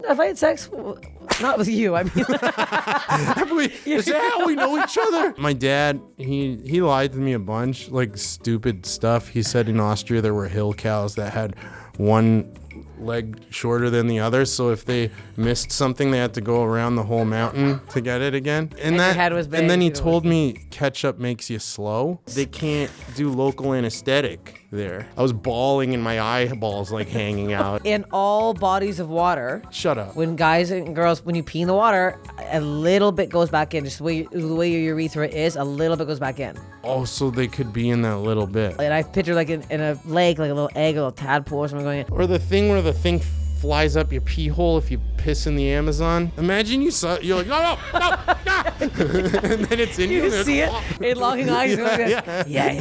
I've had sex, not with you. I mean, is that how we know each other? My dad, he lied to me a bunch, like stupid stuff. He said in Austria there were hill cows that had one leg shorter than the other, so if they missed something, they had to go around the whole mountain to get it again. And your head was big, and then he told me ketchup makes you slow. They can't do local anesthetic there. I was bawling and my eyeballs like hanging out. in all bodies of water, Shut up. when guys and girls, when you pee in the water, a little bit goes back in. Just the way your urethra is, a little bit goes back in. Oh, so they could be in that little bit. And I picture like in a lake, like a little egg, a little tadpole or something going in. Or the thing where the thing flies up your pee hole if you piss in the Amazon. Imagine you're like, no, and then it's in you. You see it in longing eyes. Yeah.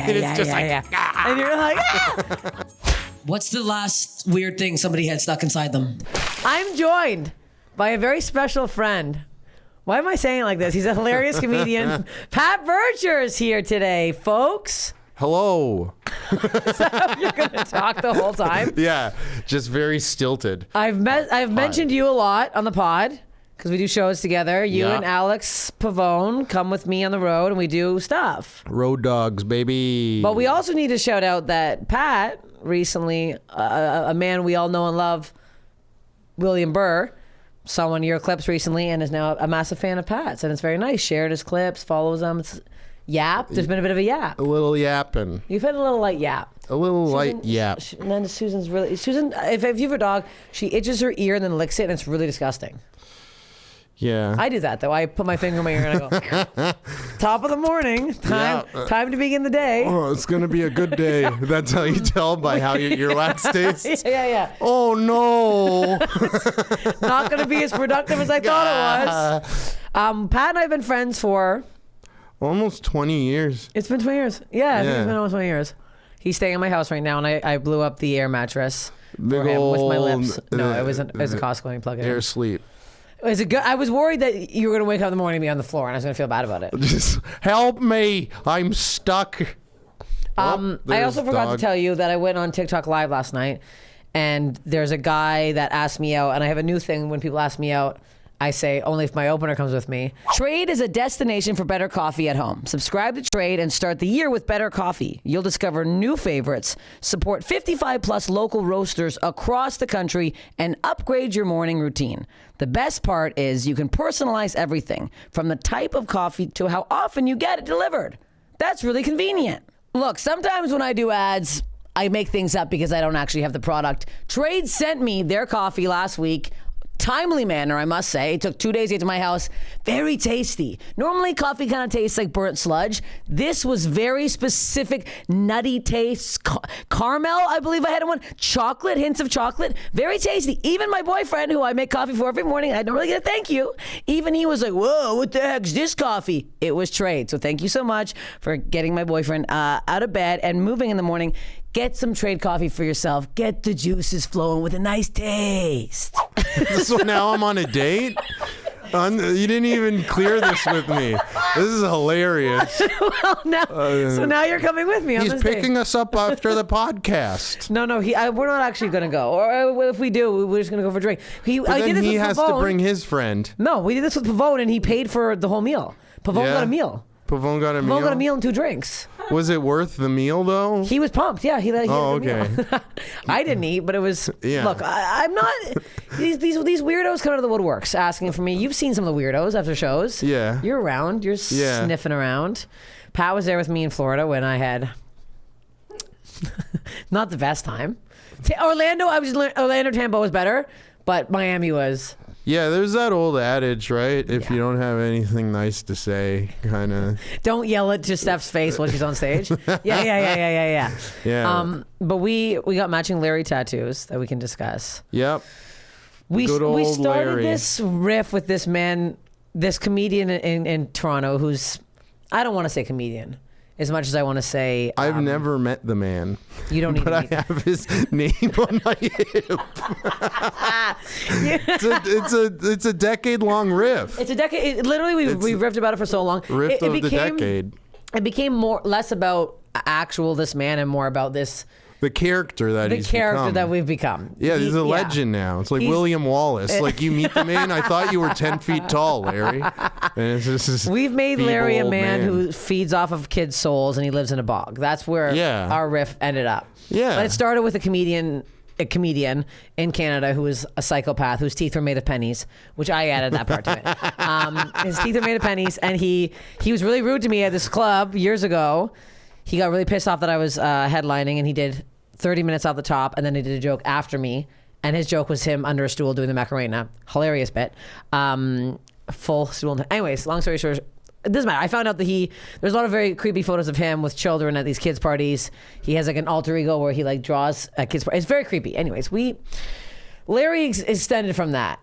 And you're like, ah! What's the last weird thing somebody had stuck inside them? I'm joined by a very special friend. Why am I saying it like this? He's a hilarious comedian. Pat Burtscher is here today, folks. Hello. You're gonna talk the whole time. Yeah, just very stilted. I've mentioned you a lot on the pod because we do shows together. You Yeah. and Alex Pavone come with me on the road and we do stuff. Road dogs, baby. But we also need to shout out that Pat recently, a man we all know and love, William Burr, saw one of your clips recently and is now a massive fan of Pat's, and it's very nice. Shared his clips, follows them. It's yap. There's been a bit of a yap. A little yapping. You've had a little light yap. A little light yap. And then Susan, if you have a dog, she itches her ear and then licks it, and it's really disgusting. Yeah. I do that though. I put my finger in my ear and I go, top of the morning, time to begin the day. Oh, it's gonna be a good day. That's how you tell by how your wax tastes. Yeah. Oh no. Not going to be as productive as I thought it was. Pat and I have been friends for Almost 20 years. It's been 20 years. Yeah, I think Yeah. it's been almost 20 years. He's staying in my house right now, and I blew up the air mattress Big for him with my old, lips. No, it was a Costco and plug it in. Air sleep. Is it good? I was worried that you were going to wake up in the morning and be on the floor, and I was going to feel bad about it. Just help me. I'm stuck. I also forgot to tell you that I went on TikTok Live last night, and there's a guy that asked me out, and I have a new thing when people ask me out. I say, only if my opener comes with me. Trade is a destination for better coffee at home. Subscribe to Trade and start the year with better coffee. You'll discover new favorites, support 55 plus local roasters across the country, and upgrade your morning routine. The best part is you can personalize everything from the type of coffee to how often you get it delivered. That's really convenient. Look, sometimes when I do ads, I make things up because I don't actually have the product. Trade sent me their coffee last week. Timely manner, I must say. It took 2 days to get to my house. Very tasty. Normally, coffee kind of tastes like burnt sludge. This was very specific, nutty taste. Caramel, I believe I had one. Chocolate, hints of chocolate. Very tasty. Even my boyfriend, who I make coffee for every morning, I don't really get a thank you. Even he was like, whoa, what the heck's this coffee? It was Trade. So thank you so much for getting my boyfriend out of bed and moving in the morning. Get some Trade coffee for yourself. Get the juices flowing with a nice taste. So now I'm on a date? You didn't even clear this with me. This is hilarious. Well, now, so now you're coming with me on He's this picking date. us up after the podcast. No, we're not actually going to go. Or if we do, we're just going to go for a drink. But then he has to bring his friend. No, we did this with Pavone, and he paid for the whole meal. Pavone got a meal. Pavone got a meal? Pavone got a meal and 2 drinks. Was it worth the meal, though? He was pumped. Yeah, he had a okay. meal. I didn't eat, but it was. Yeah. Look, I'm not. These weirdos come out of the woodworks asking for me. You've seen some of the weirdos after shows. Yeah. You're around. You're sniffing around. Pat was there with me in Florida when I had not the best time. Orlando Tampa was better, but Miami was. Yeah, there's that old adage, right? If you don't have anything nice to say, kind of. Don't yell it to Steph's face while she's on stage. Yeah. But we got matching Larry tattoos that we can discuss. Yep. We started Larry. this riff with this man, this comedian in Toronto who's, I don't want to say comedian as much as I want to say. I've never met the man. You don't need but to I meet him. have his name on my hip. It's a decade-long riff. It's a decade. Literally, we riffed about it for so long. Riff It of the became, decade. It became less about this man and more about this the character that he's become. that we've become. Yeah, he's a legend now. It's like William Wallace. Like you meet the man, I thought you were 10 feet tall, Larry. And it's just this We've made Larry a man man who feeds off of kids' souls and he lives in a bog. That's where our riff ended up. Yeah. But it started with a comedian in Canada who was a psychopath whose teeth were made of pennies, which I added that part to it. His teeth are made of pennies, and he was really rude to me at this club years ago. He got really pissed off that I was headlining, and he did 30 minutes off the top, and then he did a joke after me, and his joke was him under a stool doing the Macarena. Hilarious bit. Full stool. Anyways, long story short, it doesn't matter. I found out that there's a lot of very creepy photos of him with children at these kids' parties. He has like an alter ego where he like draws at kids' parties. It's very creepy. Anyways, Larry extended from that.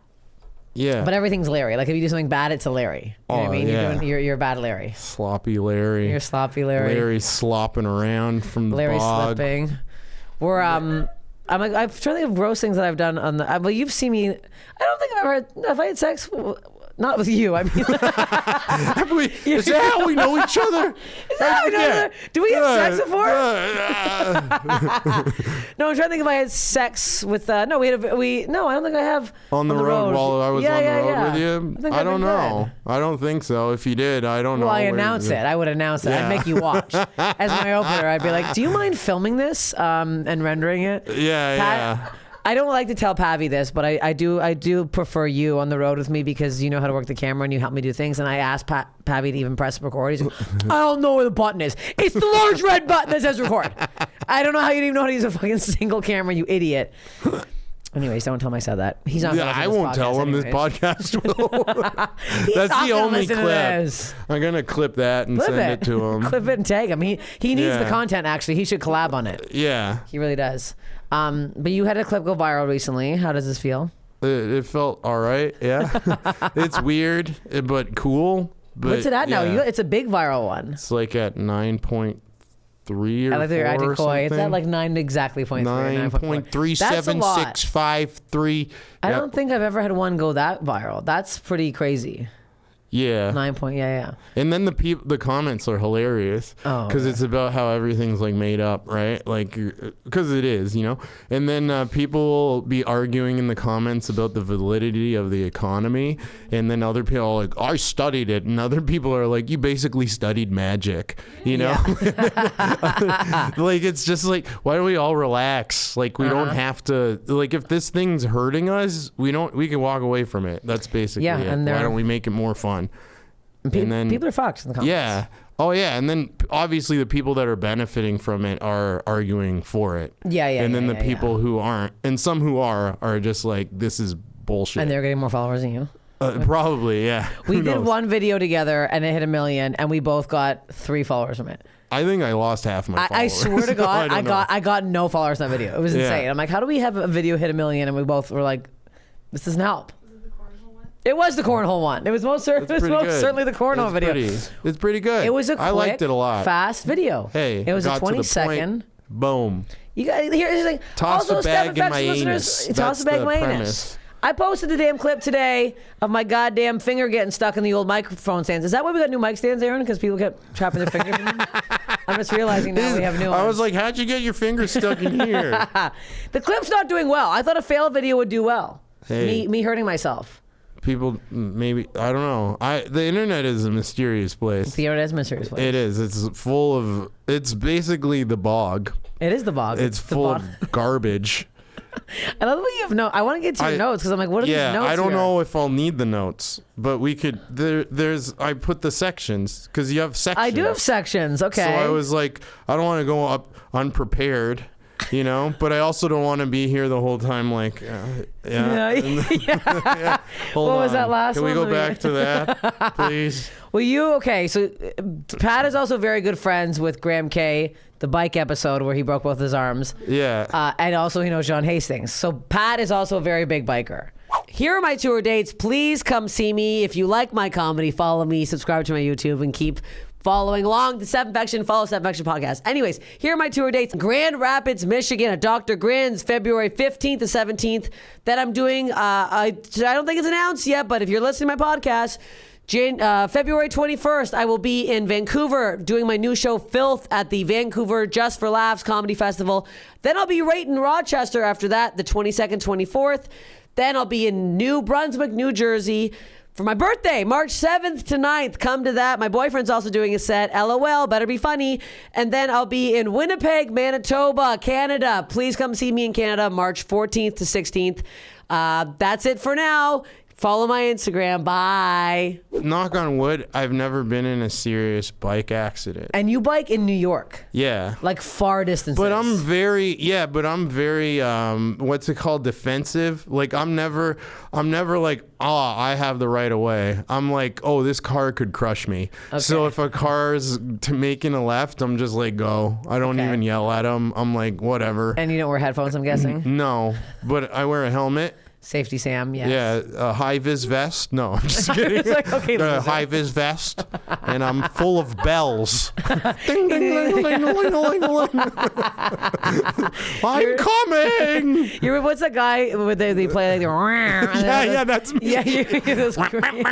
Yeah. But everything's Larry. Like if you do something bad, it's a Larry. You know what I mean? Yeah. You're a bad Larry. Sloppy Larry. You're sloppy Larry. Larry's slopping around from the Larry bog. slipping. We're I'm trying to think of gross things that I've done on the. Well, you've seen me. I don't think I've ever. Have I had sex? Not with you. I mean, is that how we know each other? Is that how we know each other? Do we have sex before? No, I'm trying to think if I had sex with. No, no, I don't think I have. On the road while I was on the road with you? I don't know. Good. I don't think so. If you did, I don't know. Well, I announce it. I would announce it. I'd make you watch. As my opener, I'd be like, do you mind filming this and rendering it? Yeah. I don't like to tell Pavi this, but I do prefer you on the road with me because you know how to work the camera and you help me do things. And I asked Pavi to even press record. He's like, I don't know where the button is. It's the large red button that says record. I don't know how you didn't even know how to use a fucking single camera, you idiot. Anyways, don't tell him I said that. He's not. Yeah, I won't tell him. This podcast will. That's the only clip. I'm gonna clip that and send it to him. Clip it and tag him. He needs the content. Actually, he should collab on it. Yeah, he really does. But you had a clip go viral recently. How does this feel? It felt all right. Yeah, it's weird but cool. But what's it at now? It's a big viral one. It's like at 9.3 or I like that you're acting coy. Something. It's at like 9 exactly 9.37653. I don't think I've ever had one go that viral. That's pretty crazy. Yeah. 9 point. Yeah. And then the comments are hilarious because it's about how everything's like made up, right? Like, because it is, you know. And then people will be arguing in the comments about the validity of the economy, and then other people are like, I studied it, and other people are like, you basically studied magic, you know. Yeah. Like it's just like, why don't we all relax? Like we don't have to. Like if this thing's hurting us, we can walk away from it. That's basically it. And why don't we make it more fun? And then people are fucked in the comments. Yeah. Oh yeah. And then obviously the people that are benefiting from it are arguing for it. Yeah. And then the people who aren't, and some who are just like, this is bullshit. And they're getting more followers than you. Probably, yeah. We did one video together and it hit 1 million, and we both got 3 followers from it. I think I lost half my followers. I swear to God, I got no followers on that video. It was insane. I'm like, how do we have a video hit 1 million? And we both were like, this doesn't help. It was the cornhole one. It was most certainly the cornhole video. It's pretty good. It was a quick, I liked it a lot. Fast video. Hey, it was a 20-second. Boom. You got here's like toss also the bag in my anus. Toss the bag in my anus. I posted the damn clip today of my goddamn finger getting stuck in the old microphone stands. Is that why we got new mic stands, Aaron? Because people kept trapping their fingers in them? I'm just realizing now we have new ones. I was like, how'd you get your finger stuck in here? The clip's not doing well. I thought a fail video would do well. Hey. Me hurting myself. People, maybe, I don't know. The internet is a mysterious place. The internet is a mysterious place. It is. It's full of, it's basically the bog. It is the bog. It's full of garbage. I love the way you have notes. I want to get to your notes because I'm like, what are these notes? I don't know if I'll need the notes, but we could. I put the sections because you have sections. I do have sections. Okay. So I was like, I don't want to go up unprepared, you know, but I also don't want to be here the whole time. Like, yeah. What was that last one? Can we go back to that, please? Well, okay. So Pat is also very good friends with Graham K, the bike episode where he broke both his arms. Yeah. And also he knows John Hastings. So Pat is also a very big biker. Here are my tour dates. Please come see me. If you like my comedy, follow me, subscribe to my YouTube, and keep following along the Steph Infection. Follow Steph Infection podcast. Anyways, here are my tour dates. Grand Rapids, Michigan at Dr. Grin's, February 15th to 17th. That I'm doing. I don't think it's announced yet, but if you're listening to my podcast, February 21st, I will be in Vancouver doing my new show, Filth, at the Vancouver Just for Laughs Comedy Festival. Then I'll be right in Rochester after that, the 22nd, 24th. Then I'll be in New Brunswick, New Jersey for my birthday, March 7th to 9th. Come to that. My boyfriend's also doing a set. LOL, better be funny. And then I'll be in Winnipeg, Manitoba, Canada. Please come see me in Canada, March 14th to 16th. That's it for now. Follow my Instagram. Bye. Knock on wood, I've never been in a serious bike accident. And you bike in New York? Yeah. Like far distances. But I'm very, what's it called? Defensive. Like I'm never like, I have the right of way. I'm like, this car could crush me. Okay. So if a car's making a left, I'm just like, go. I don't even yell at them. I'm like, whatever. And you don't wear headphones, I'm guessing? No, but I wear a helmet. Safety Sam, yes. Yeah, a high-vis vest. No, I'm just kidding. It's like, okay, a high-vis vest, and I'm full of bells. Ding, ding, ding, ding, ding, ding, ding. I'm coming. What's that guy where they play like yeah, that's me. Yeah, you're this literally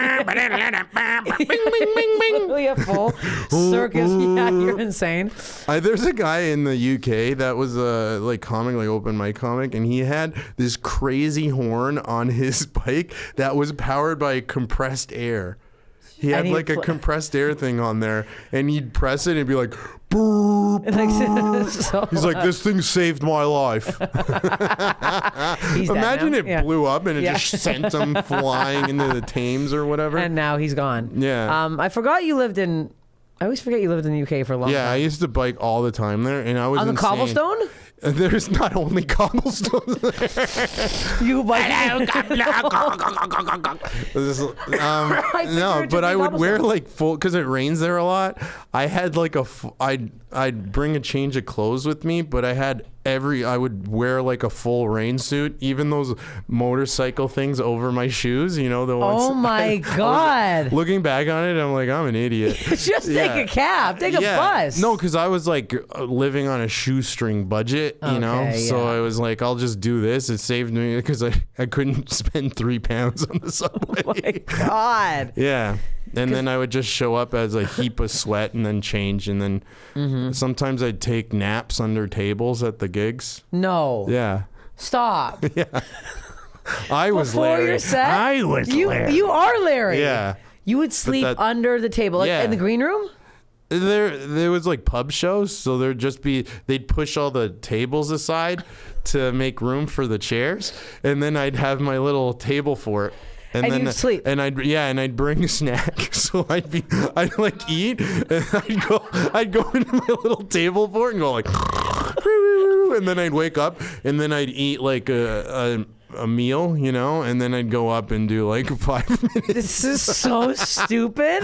a full circus. Yeah, you're insane. There's a guy in the UK that was like comic, like open mic comic, and he had this crazy horn on his bike that was powered by compressed air. He had like a compressed air thing on there, and he'd press it and it'd be like, boop, boop. He's like, this thing saved my life. Imagine it blew up and it just sent him flying into the Thames or whatever. And now he's gone. Yeah. I forgot you lived in. I always forget you lived in the UK for a long time. Yeah, I used to bike all the time there, and I was on the insane. cobblestone. There's not only cobblestones there. You bike. No, but I would wear like full, because it rains there a lot. I had like I'd bring a change of clothes with me, but I would wear like a full rain suit, even those motorcycle things over my shoes, the ones. Oh my God. Looking back on it, I'm like, I'm an idiot. Just take a cab, take a bus. No, because I was like living on a shoestring budget, so I was like, I'll just do this. It saved me because I couldn't spend 3 pounds on the subway. Oh my God. Yeah. And then I would just show up as a heap of sweat and then change. And then sometimes I'd take naps under tables at the gigs. No. Yeah. Stop. Yeah. I was Before Larry. Your set, I was Larry. You are Larry. Yeah. You would sleep under the table, like in the green room? There was like pub shows, so they'd push all the tables aside to make room for the chairs. And then I'd have my little table for it. And then you'd sleep. And I'd bring a snack. So I'd like eat, and I'd go into my little table for it and go like, and then I'd wake up, and then I'd eat like a meal, and then I'd go up and do like 5 minutes. This is so stupid.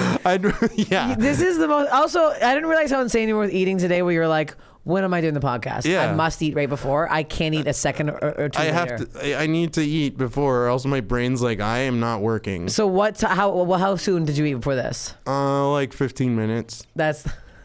Yeah. This is the most. Also, I didn't realize how insane you were with eating today. Where you're like, when am I doing the podcast? Yeah. I must eat right before. I can't eat a second or two later. I need to eat before, or else my brain's like, I am not working. So how soon did you eat before this? Like 15 minutes.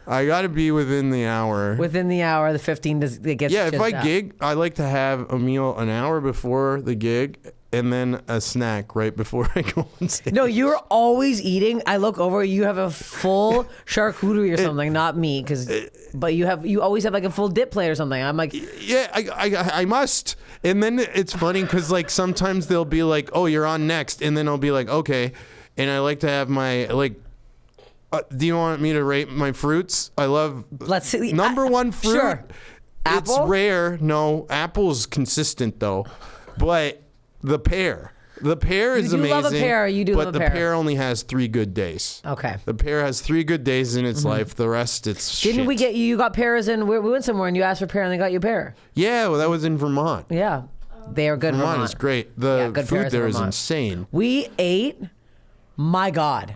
I got to be within the hour. Within the hour, the 15 it gets. Yeah, if I gig, I like to have a meal an hour before the gig, and then a snack right before I go on stage. No, you're always eating. I look over, you have a full charcuterie or something, not me, but you always have like a full dip plate or something. I'm like, yeah, I must. And then it's funny because like sometimes they'll be like, oh, you're on next, and then I'll be like, okay, and I like to have my like. Do you want me to rate my fruits? I love. Let's see. Number one fruit. Sure. Apple? It's rare. No, apple's consistent though, but the pear. The pear is amazing. You love a pear. You do love a pear. But the pear only has 3 good days. Okay. The pear has 3 good days in its life. The rest, it's Didn't shit. we get you got pears and we went somewhere and you asked for pear and they got you a pear? Yeah, well, that was in Vermont. Yeah. They are good in Vermont. Vermont is great. The food there is insane. We ate, my God.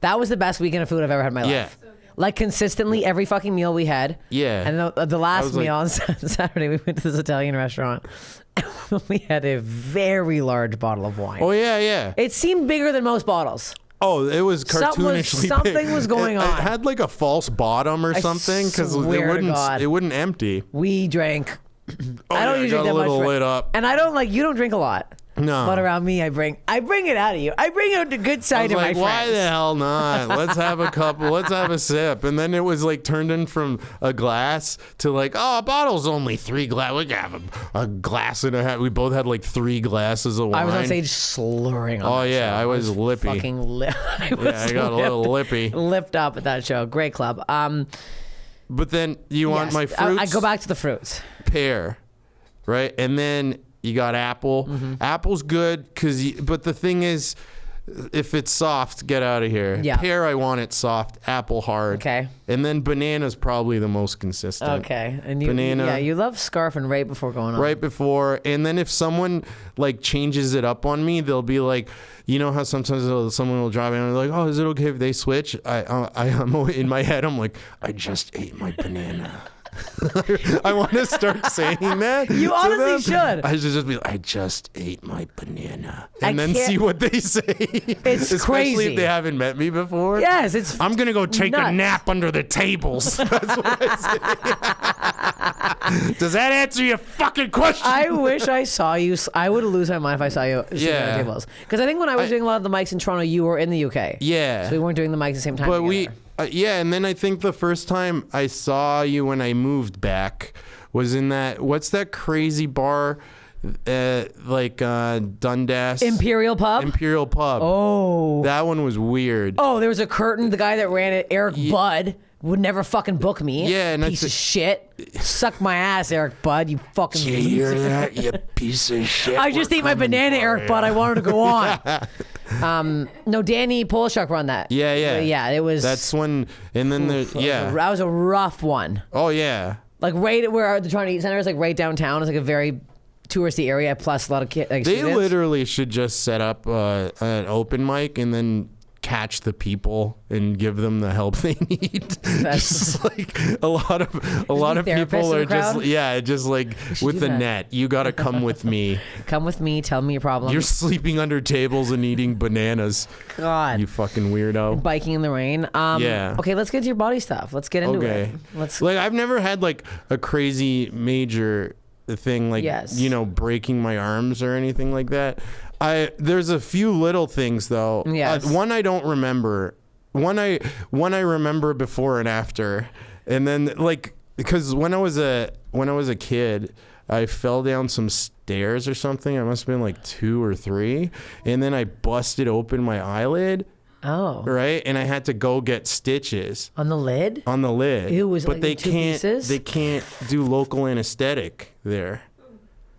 That was the best weekend of food I've ever had in my life. Like consistently every fucking meal we had. Yeah. And the last meal on Saturday, we went to this Italian restaurant. We had a very large bottle of wine. Oh, yeah, yeah. It seemed bigger than most bottles. Oh, it was cartoonishly something big. was going on. It had like a false bottom or something because it wouldn't empty. We drank. I don't usually drink that much. Lit up. And I don't you don't drink a lot. No. But around me, I bring it out of you. I bring out the good side of my friends. Why the hell not? Let's have a couple. Let's have a sip. And then it was like turned in from a glass to like, oh, a bottle's only 3 glass. We can have a glass and a half. We both had like 3 glasses of wine. I was on stage slurring on that show. I was lippy. Fucking I got a little lippy. Lipped up at that show. Great club. But then you want my fruits? I go back to the fruits. Pear, right? And then you got apple. Apple's good but the thing is, if it's soft, get out of here. Yeah. Pear, I want it soft. Apple, hard. Okay. And then banana's probably the most consistent. Okay. And you, Banana. Yeah, you love scarfing right before going on. Right before. And then if someone like changes it up on me, they'll be like, you know how sometimes someone will drive in and they're like, oh, is it okay if they switch? I'm in my head, I'm like, I just ate my banana. I want to start saying that. You honestly should. I should just be like, I just ate my banana. And I then can't- see what they say. It's Especially crazy. if they haven't met me before. Yes, it's I'm going to go take a nuts. nap under the tables. That's what I say. Does that answer your fucking question? I wish I saw you. I would lose my mind if I saw you sitting at the tables. Because I think when I was doing a lot of the mics in Toronto, you were in the UK. Yeah. So we weren't doing the mics at the same time. But together. yeah, and then I think the first time I saw you when I moved back was in what's that crazy bar, Dundas? Imperial Pub? Imperial Pub. Oh. That one was weird. Oh, there was a curtain. The guy that ran it, Eric Budd, would never fucking book me. Yeah, and piece of shit. Suck my ass, Eric Budd. You fucking. You hear that, you piece of shit? I just ate my banana, Eric Budd. I wanted to go on. No, Danny Polshuk run that. Yeah. Yeah, it was. That's when, and then That was a rough one. Oh yeah. Like right where the Toronto Eat Center is, like right downtown. It's like a very touristy area, plus a lot of kids. Like, They students. literally should just set up an open mic and then catch the people and give them the help they need. Just like a lot of people are just like with the net. You got to come with me. Come with me. Tell me your problems. You're sleeping under tables and eating bananas. God. You fucking weirdo. Biking in the rain. Yeah. Okay, let's get to your body stuff. Let's get into it. Let's. Like I've never had like a crazy major thing like breaking my arms or anything like that. There's a few little things though. Yes. One I don't remember. One I remember before and after. And then like because when I was a kid, I fell down some stairs or something. I must have been like 2 or 3, and then I busted open my eyelid. Oh. Right, and I had to go get stitches on the lid. On the lid. Ew, was it but like they two can't. pieces? They can't do local anesthetic there.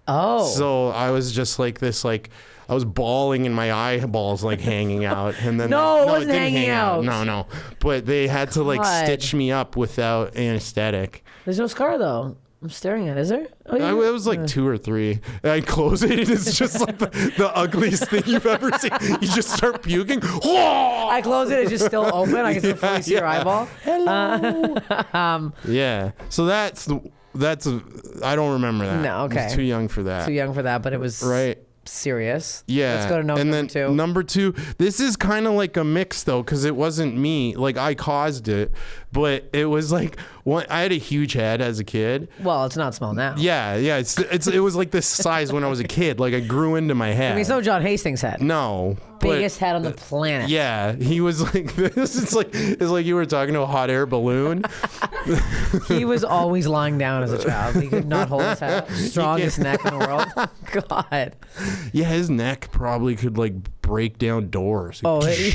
Oh. So I was just like this, like I was bawling and my eyeballs like hanging out, and then No, it it wasn't didn't hanging hang out. No, but they had to like God. stitch me up without anesthetic. There's no scar though. I'm staring at it. Is there? Oh, yeah. It was like 2 or 3. And I close it, and it's just like the ugliest thing you've ever seen. You just start puking. I close it. It's just still open. I can still fully see your eyeball. Hello. Yeah. So that's I don't remember that. No, okay. I was too young for that. Too young for that, but it was right. Serious. Yeah. Let's go to number 2. Number 2. This is kind of like a mix though, because it wasn't me. Like I caused it, but it was like I had a huge head as a kid. Well, it's not small now. Yeah. It was like this size when I was a kid. Like I grew into my head. I mean, it's no John Hastings head. No. Biggest head on the planet. Yeah, he was like this. It's like you were talking to a hot air balloon. He was always lying down as a child. He could not hold his head up. Strongest neck in the world. God. Yeah, his neck probably could like break down doors. Oh, You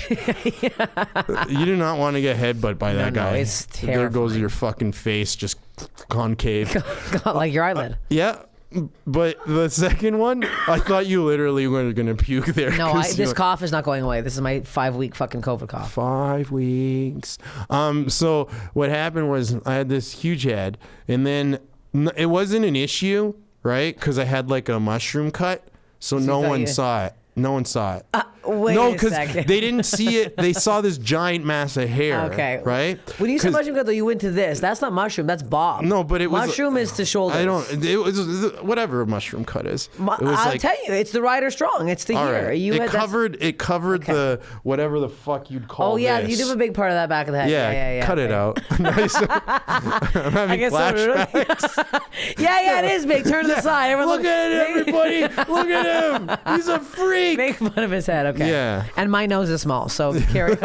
do not want to get headbutt by that guy. No, it's terrifying. There goes your fucking face, just concave. God, like your eyelid. Yeah. But the second one, I thought you literally were going to puke there. No, this cough is not going away. This is my 5-week fucking COVID cough. 5 weeks. So what happened was I had this huge head, and then it wasn't an issue, right? Because I had like a mushroom cut, so no one saw it. No one saw it. Wait no, a second. they didn't see it. They saw this giant mass of hair. Okay. Right? When you said mushroom cut, though, you went to this. That's not mushroom. That's bob. No, but it was mushroom is to shoulders. I don't. It was whatever a mushroom cut is. It was I'll tell you, it's the Rider Strong. It's the here. Right. You it covered the whatever the fuck you'd call. Oh yeah, this. you do have a big part of that back of the head. Yeah. Cut it out. Nice. I'm having flashbacks. Yeah, it is big. Turn to the side. Everyone Look at it, everybody. Look at him. He's a freak. Make fun of his head. Okay. Yeah. And my nose is small, so carry.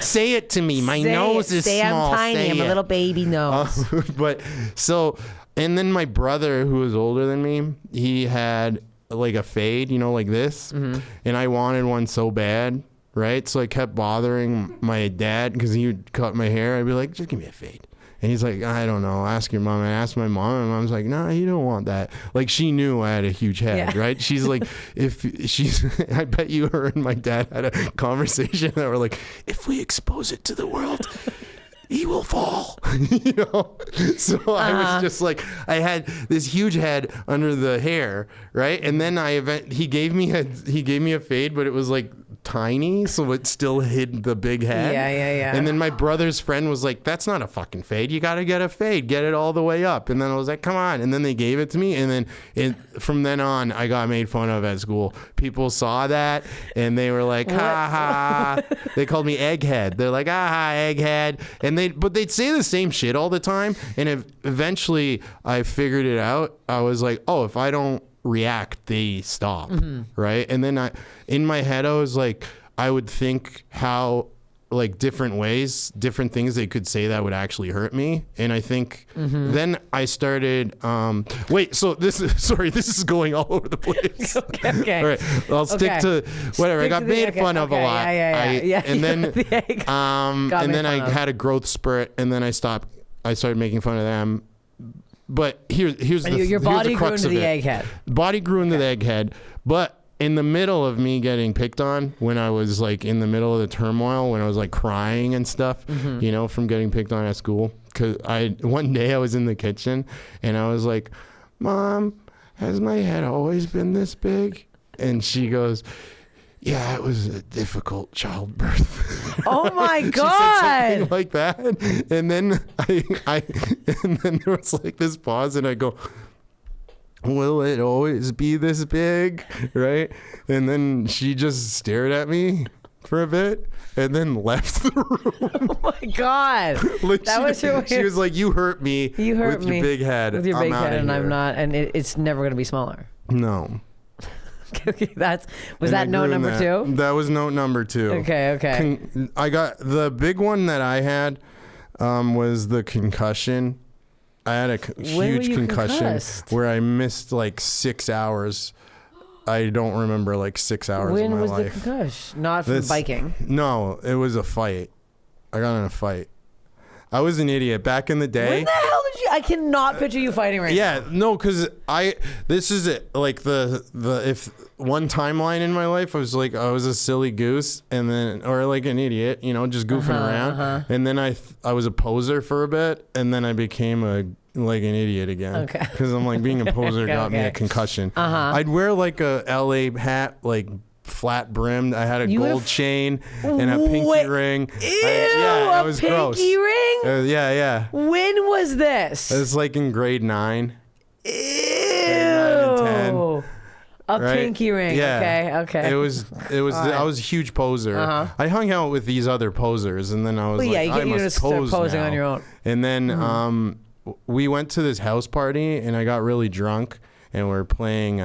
Say it to me. My nose is small. I'm tiny. I'm a little baby nose. But so, and then my brother, who was older than me, he had like a fade, like this, and I wanted one so bad, right? So I kept bothering my dad because he would cut my hair. I'd be like, just give me a fade. And he's like, I don't know. Ask your mom. I asked my mom, and mom's like, no, you don't want that. Like, she knew I had a huge head, right? She's like, I bet you her and my dad had a conversation that were like, if we expose it to the world, he will fall, So I was just like, I had this huge head under the hair, right? And then he gave me a fade, but it was like tiny, so it still hid the big head. Yeah. And then my brother's friend was like, that's not a fucking fade. You got to get a fade. Get it all the way up. And then I was like, come on. And then they gave it to me. And then from then on, I got made fun of at school. People saw that and they were like, ha ha. They called me egghead. They're like, aha, egghead. And but they'd say the same shit all the time. And eventually I figured it out. I was like, oh, if I don't react, they stop. Right. And then in my head, I was like, I would think how like different ways, different things they could say that would actually hurt me. And I think then I started, so this is going all over the place. Okay. All right. I'll stick to whatever. I got made fun of a lot. Yeah. And then, and then I had a growth spurt and then I stopped. I started making fun of them. But here's your body grew into the egghead. Body grew into the egghead, but in the middle of me getting picked on, when I was like in the middle of the turmoil, when I was like crying and stuff, from getting picked on at school, because one day I was in the kitchen and I was like, Mom, has my head always been this big? And she goes, yeah, it was a difficult childbirth. Oh my She God. said something like that. And then and then there was like this pause and I go, will it always be this big? Right? And then she just stared at me for a bit and then left the room. Oh my God. Like That was her way. She was like, you hurt me You hurt with me your big head. with your big head, and here. I'm not, and it's never going to be smaller. No. Okay, was And that I note grew in number that. 2? That was note number 2. Okay. I got the big one that I had was the concussion. I had a huge concussion concussed? where I missed like 6 hours. I don't remember like 6 hours When of my was life. the concussion? Not from biking. No, it was a fight. I got in a fight. I was an idiot back in the day. When the hell did you? I cannot picture you fighting right now. Yeah, no, because this is it. Like if one timeline in my life, I was a silly goose, and then or like an idiot, just goofing around, and then I was a poser for a bit, and then I became an idiot again. Okay. Because I'm like being a poser got me a concussion. I'd wear like a LA hat, like flat brimmed. I had a gold chain and a pinky ring. Ew, it was pinky gross. ring? Yeah. When was this? It was like in grade 9. Ew. and 10. A pinky ring. Yeah. Okay. It was. right. I was a huge poser. I hung out with these other posers, and then I was you must start pose posing now. on your own. And then we went to this house party, and I got really drunk, and we were playing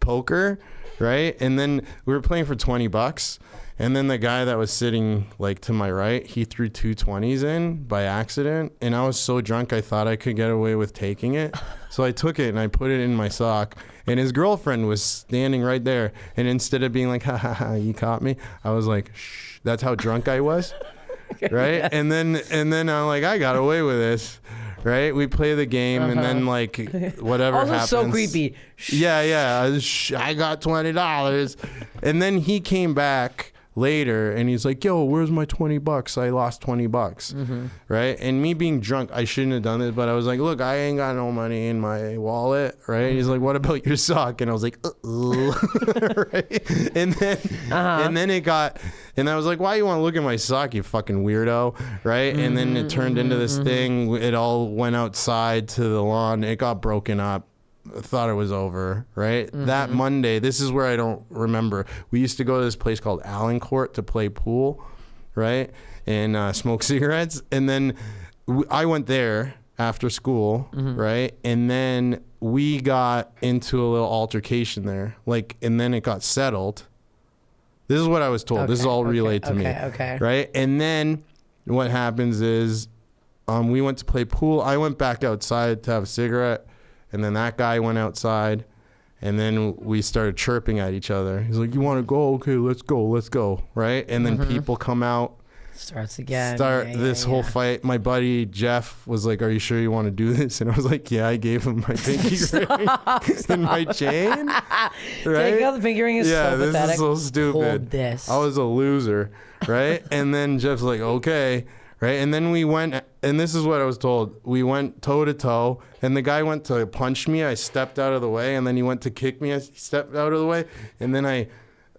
poker, right? And then we were playing for $20. And then the guy that was sitting like to my right, he threw 2 20s in by accident. And I was so drunk, I thought I could get away with taking it. So I took it and I put it in my sock. And his girlfriend was standing right there. And instead of being like, ha ha ha, you caught me, I was like, shh. That's how drunk I was. Right? Yeah. And then I'm like, I got away with this. Right? We play the game and then like whatever also happens. so creepy. Yeah. I got $20. And then he came back later, and he's like, yo, where's my $20? I lost $20. Right? And me being drunk, I shouldn't have done it, but I was like, look, I ain't got no money in my wallet. Right? He's like, what about your sock? And I was like, right? And then it got, and I was like, why you want to look at my sock, you fucking weirdo? Right? And then it turned into this thing. It all went outside to the lawn. It got broken up. I thought it was over, right? That Monday, this is where I don't remember. We used to go to this place called Allen Court to play pool, right? And smoke cigarettes. And then I went there after school, right? And then we got into a little altercation there. Like, and then it got settled. This is what I was told. Okay, this is all relayed to me. Okay. Right? And then what happens is we went to play pool. I went back outside to have a cigarette. And then that guy went outside, and then we started chirping at each other. He's like, you want to go? Okay, let's go, right? And then people come out. Starts again. This whole fight. My buddy Jeff was like, are you sure you want to do this? And I was like, yeah, I gave him my pinky ring and my chain. Right? Taking out the pinky ring is so this pathetic. is so stupid. Hold this. I was a loser, right? And then Jeff's like, okay. Right, and then we went, and this is what I was told. We went toe to toe, and the guy went to punch me. I stepped out of the way, and then he went to kick me. I stepped out of the way, and then I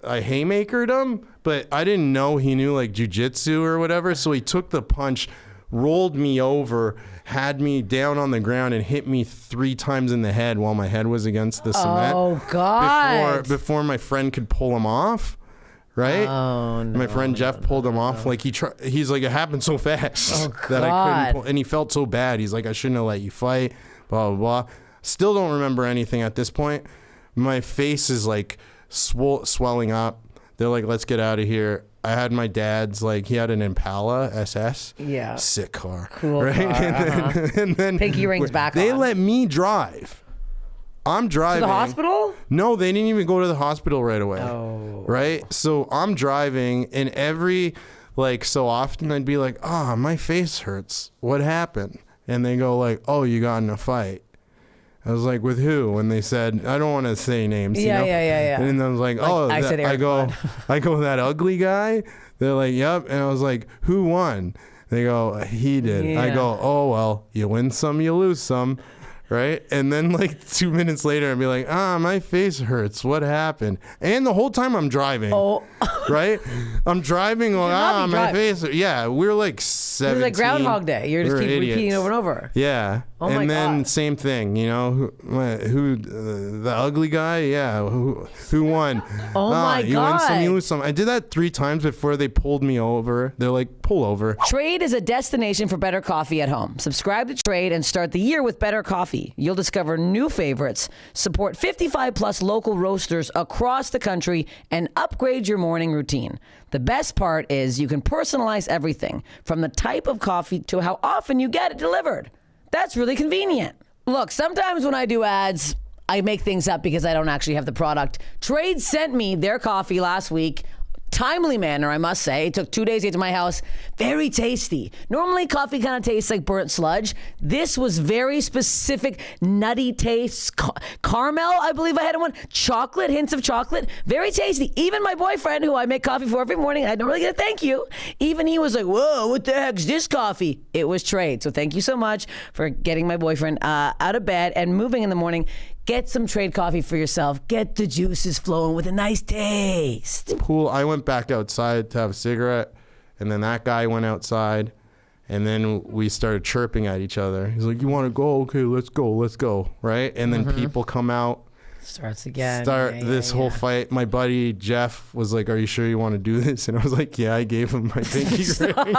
haymakered him, but I didn't know he knew like jujitsu or whatever. So he took the punch, rolled me over, had me down on the ground, and hit me 3 times in the head while my head was against the cement. Oh God! Before my friend could pull him off. Right? Oh, no, my friend Jeff pulled him off. Like he's like, it happened so fast that I couldn't pull. And he felt so bad. He's like, I shouldn't have let you fight. Blah blah blah. Still don't remember anything at this point. My face is like swelling up. They're like, let's get out of here. I had my dad's, like, he had an Impala SS. Yeah. Sick car. Cool right? car. And then pinky rings back. They let me drive. I'm driving. To the hospital? No, they didn't even go to the hospital right away. Oh. Right? So I'm driving, and every, like, so often I'd be like, my face hurts. What happened? And they go like, oh, you got in a fight. I was like, with who? And they said, I don't want to say names. Yeah, you know? yeah. And I was like, I go, that ugly guy? They're like, yep. And I was like, who won? They go, he did. Yeah. I go, oh, well, you win some, you lose some. Right? And then like 2 minutes later, I'd be like, my face hurts. What happened? And the whole time I'm driving. Oh. Right? I'm driving going, my face. Yeah, we're like 17. It's like Groundhog Day. You're just keep repeating over and over. Yeah. Oh my and then God. same thing, you know, who the ugly guy? Yeah. Who won? Oh my you God. win some, you lose some. I did that 3 times before they pulled me over. They're like, pull over. Trade is a destination for better coffee at home. Subscribe to Trade and start the year with better coffee. You'll discover new favorites, support 55 plus local roasters across the country, and upgrade your morning routine. The best part is you can personalize everything from the type of coffee to how often you get it delivered. That's really convenient. Look, sometimes when I do ads, I make things up because I don't actually have the product. Trade sent me their coffee last week. Timely manner, I must say. It took 2 days to get to my house. Very tasty. Normally, coffee kind of tastes like burnt sludge. This was very specific, nutty taste. Caramel, I believe I had one. Chocolate, hints of chocolate. Very tasty. Even my boyfriend, who I make coffee for every morning, I don't really get a thank you. Even he was like, whoa, what the heck's this coffee? It was Trade. So thank you so much for getting my boyfriend out of bed and moving in the morning. Get some Trade coffee for yourself. Get the juices flowing with a nice taste. Pool. I went back outside to have a cigarette, and then that guy went outside, and then we started chirping at each other. He's like, you want to go? Okay, let's go. Right? And then people come out. Starts again. This whole fight. My buddy Jeff was like, are you sure you want to do this? And I was like, yeah, I gave him my pinky ring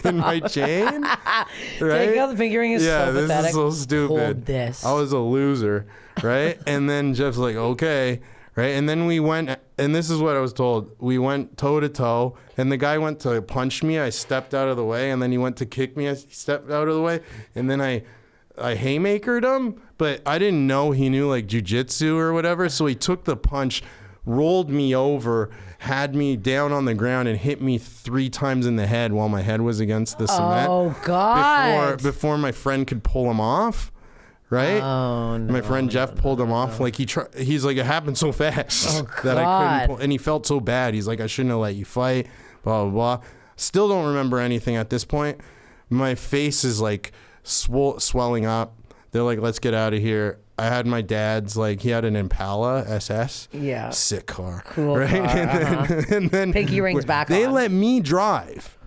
and my chain. Right? Taking out the pinky ring is so this pathetic. is so stupid. Hold this. I was a loser. Right? And then Jeff's like, okay. Right? And then we went, and this is what I was told. We went toe to toe, and the guy went to punch me. I stepped out of the way, and then he went to kick me. I stepped out of the way, and then I haymakered him, but I didn't know he knew like jujitsu or whatever. So he took the punch, rolled me over, had me down on the ground, and hit me 3 times in the head while my head was against the cement. Oh God! Before my friend could pull him off. right? Oh, no. My friend Jeff pulled him off. Like he's like, it happened so fast that I couldn't pull, and he felt so bad. He's like, I shouldn't have let you fight, blah, blah, blah. Still don't remember anything at this point. My face is like swelling up. They're like, let's get out of here. I had my dad's, like, he had an Impala SS. Yeah. Sick car. Cool right? car. And then pinky rings back they on. let me drive.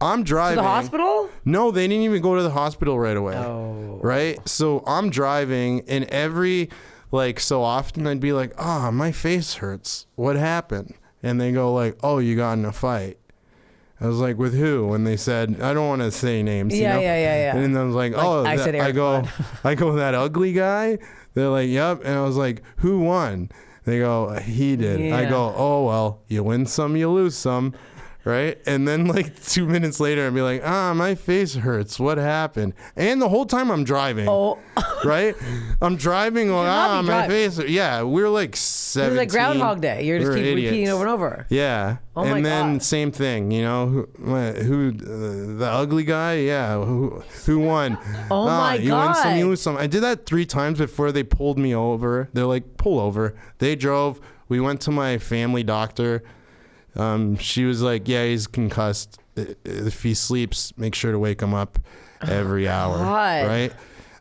I'm driving. To the hospital? No, they didn't even go to the hospital right away. Oh. Right? So I'm driving, and every, like, so often I'd be like, my face hurts. What happened? And they go like, oh, you got in a fight. I was like, with who? And they said, I don't want to say names. Yeah, you know? yeah. And then I was like, I go, that ugly guy? They're like, yep. And I was like, who won? They go, he did. Yeah. I go, oh, well, you win some, you lose some. Right? And then like 2 minutes later, I'd be like, my face hurts. What happened? And the whole time I'm driving. Oh. Right? I'm driving going, my face. Yeah, we're like 17. It was like Groundhog Day. You're just keep repeating over and over. Yeah. Oh and my then God. same thing, you know, who the ugly guy? Yeah. Who won? Oh my You God. win some, you lose some. I did that 3 times before they pulled me over. They're like, pull over. They drove. We went to my family doctor. She was like, yeah, he's concussed. If he sleeps, make sure to wake him up every hour. God. Right?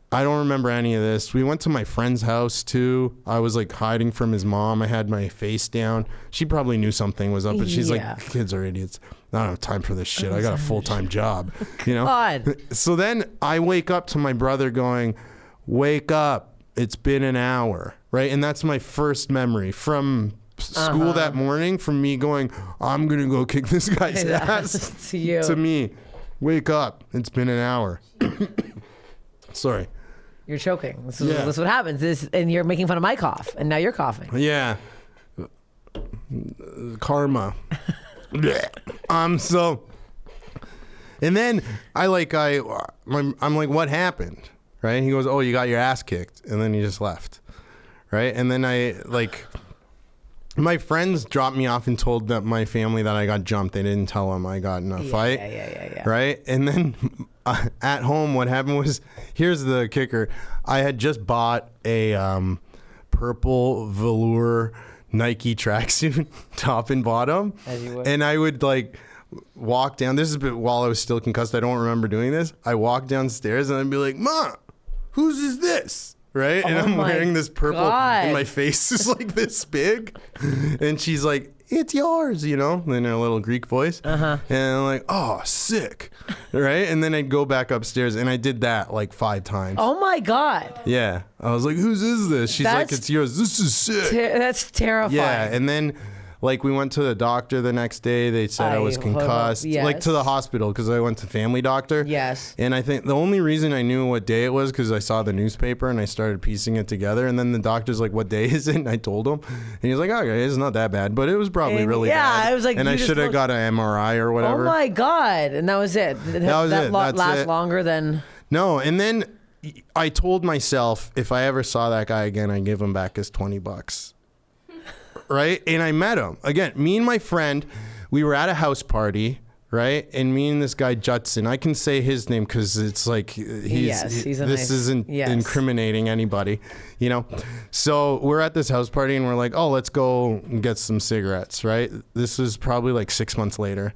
I don't remember any of this. We went to my friend's house too. I was like hiding from his mom. I had my face down. She probably knew something was up, but she's like, kids are idiots. I don't have time for this shit. I got a full-time job, you know? God. So then I wake up to my brother going, wake up. It's been an hour. Right? And that's my first memory from school that morning, from me going, I'm going to go kick this guy's ass, to you. To me, wake up. It's been an hour. Sorry. You're choking. This is what happens. And you're making fun of my cough, and now you're coughing. Yeah. Karma. So, and then I'm like, what happened? Right? He goes, oh, you got your ass kicked. And then he just left. Right? And then my friends dropped me off and told my family that I got jumped. They didn't tell them I got in a fight. Yeah. Right? And then at home, what happened was, here's the kicker. I had just bought a purple velour Nike tracksuit, top and bottom. As you would. And I would like walk down. This is while I was still concussed. I don't remember doing this. I walk downstairs and I'd be like, Ma, whose is this? Right? And I'm wearing this purple and my face is like this big. And she's like, it's yours, you know, in her little Greek voice. And I'm like, oh, sick. Right? And then I'd go back upstairs and I did that like 5 times. Oh my God. Yeah. I was like, whose is this? She's like, it's yours. This is sick. That's terrifying. Yeah. And then like we went to the doctor the next day. They said I was concussed. Yes. Like to the hospital because I went to family doctor. Yes. And I think the only reason I knew what day it was because I saw the newspaper and I started piecing it together. And then the doctor's like, what day is it? And I told him. And he was like, okay, it's not that bad. But it was probably really bad. Yeah, I was like, and I should have got an MRI or whatever. Oh my God. And that was it. That was it. That's last it. longer than... No. And then I told myself if I ever saw that guy again, I'd give him back his $20. Right? And I met him. Again, me and my friend, we were at a house party, right? And me and this guy, Judson, I can say his name because it's like, isn't incriminating anybody, you know? So we're at this house party and we're like, oh, let's go get some cigarettes, right? This was probably like 6 months later.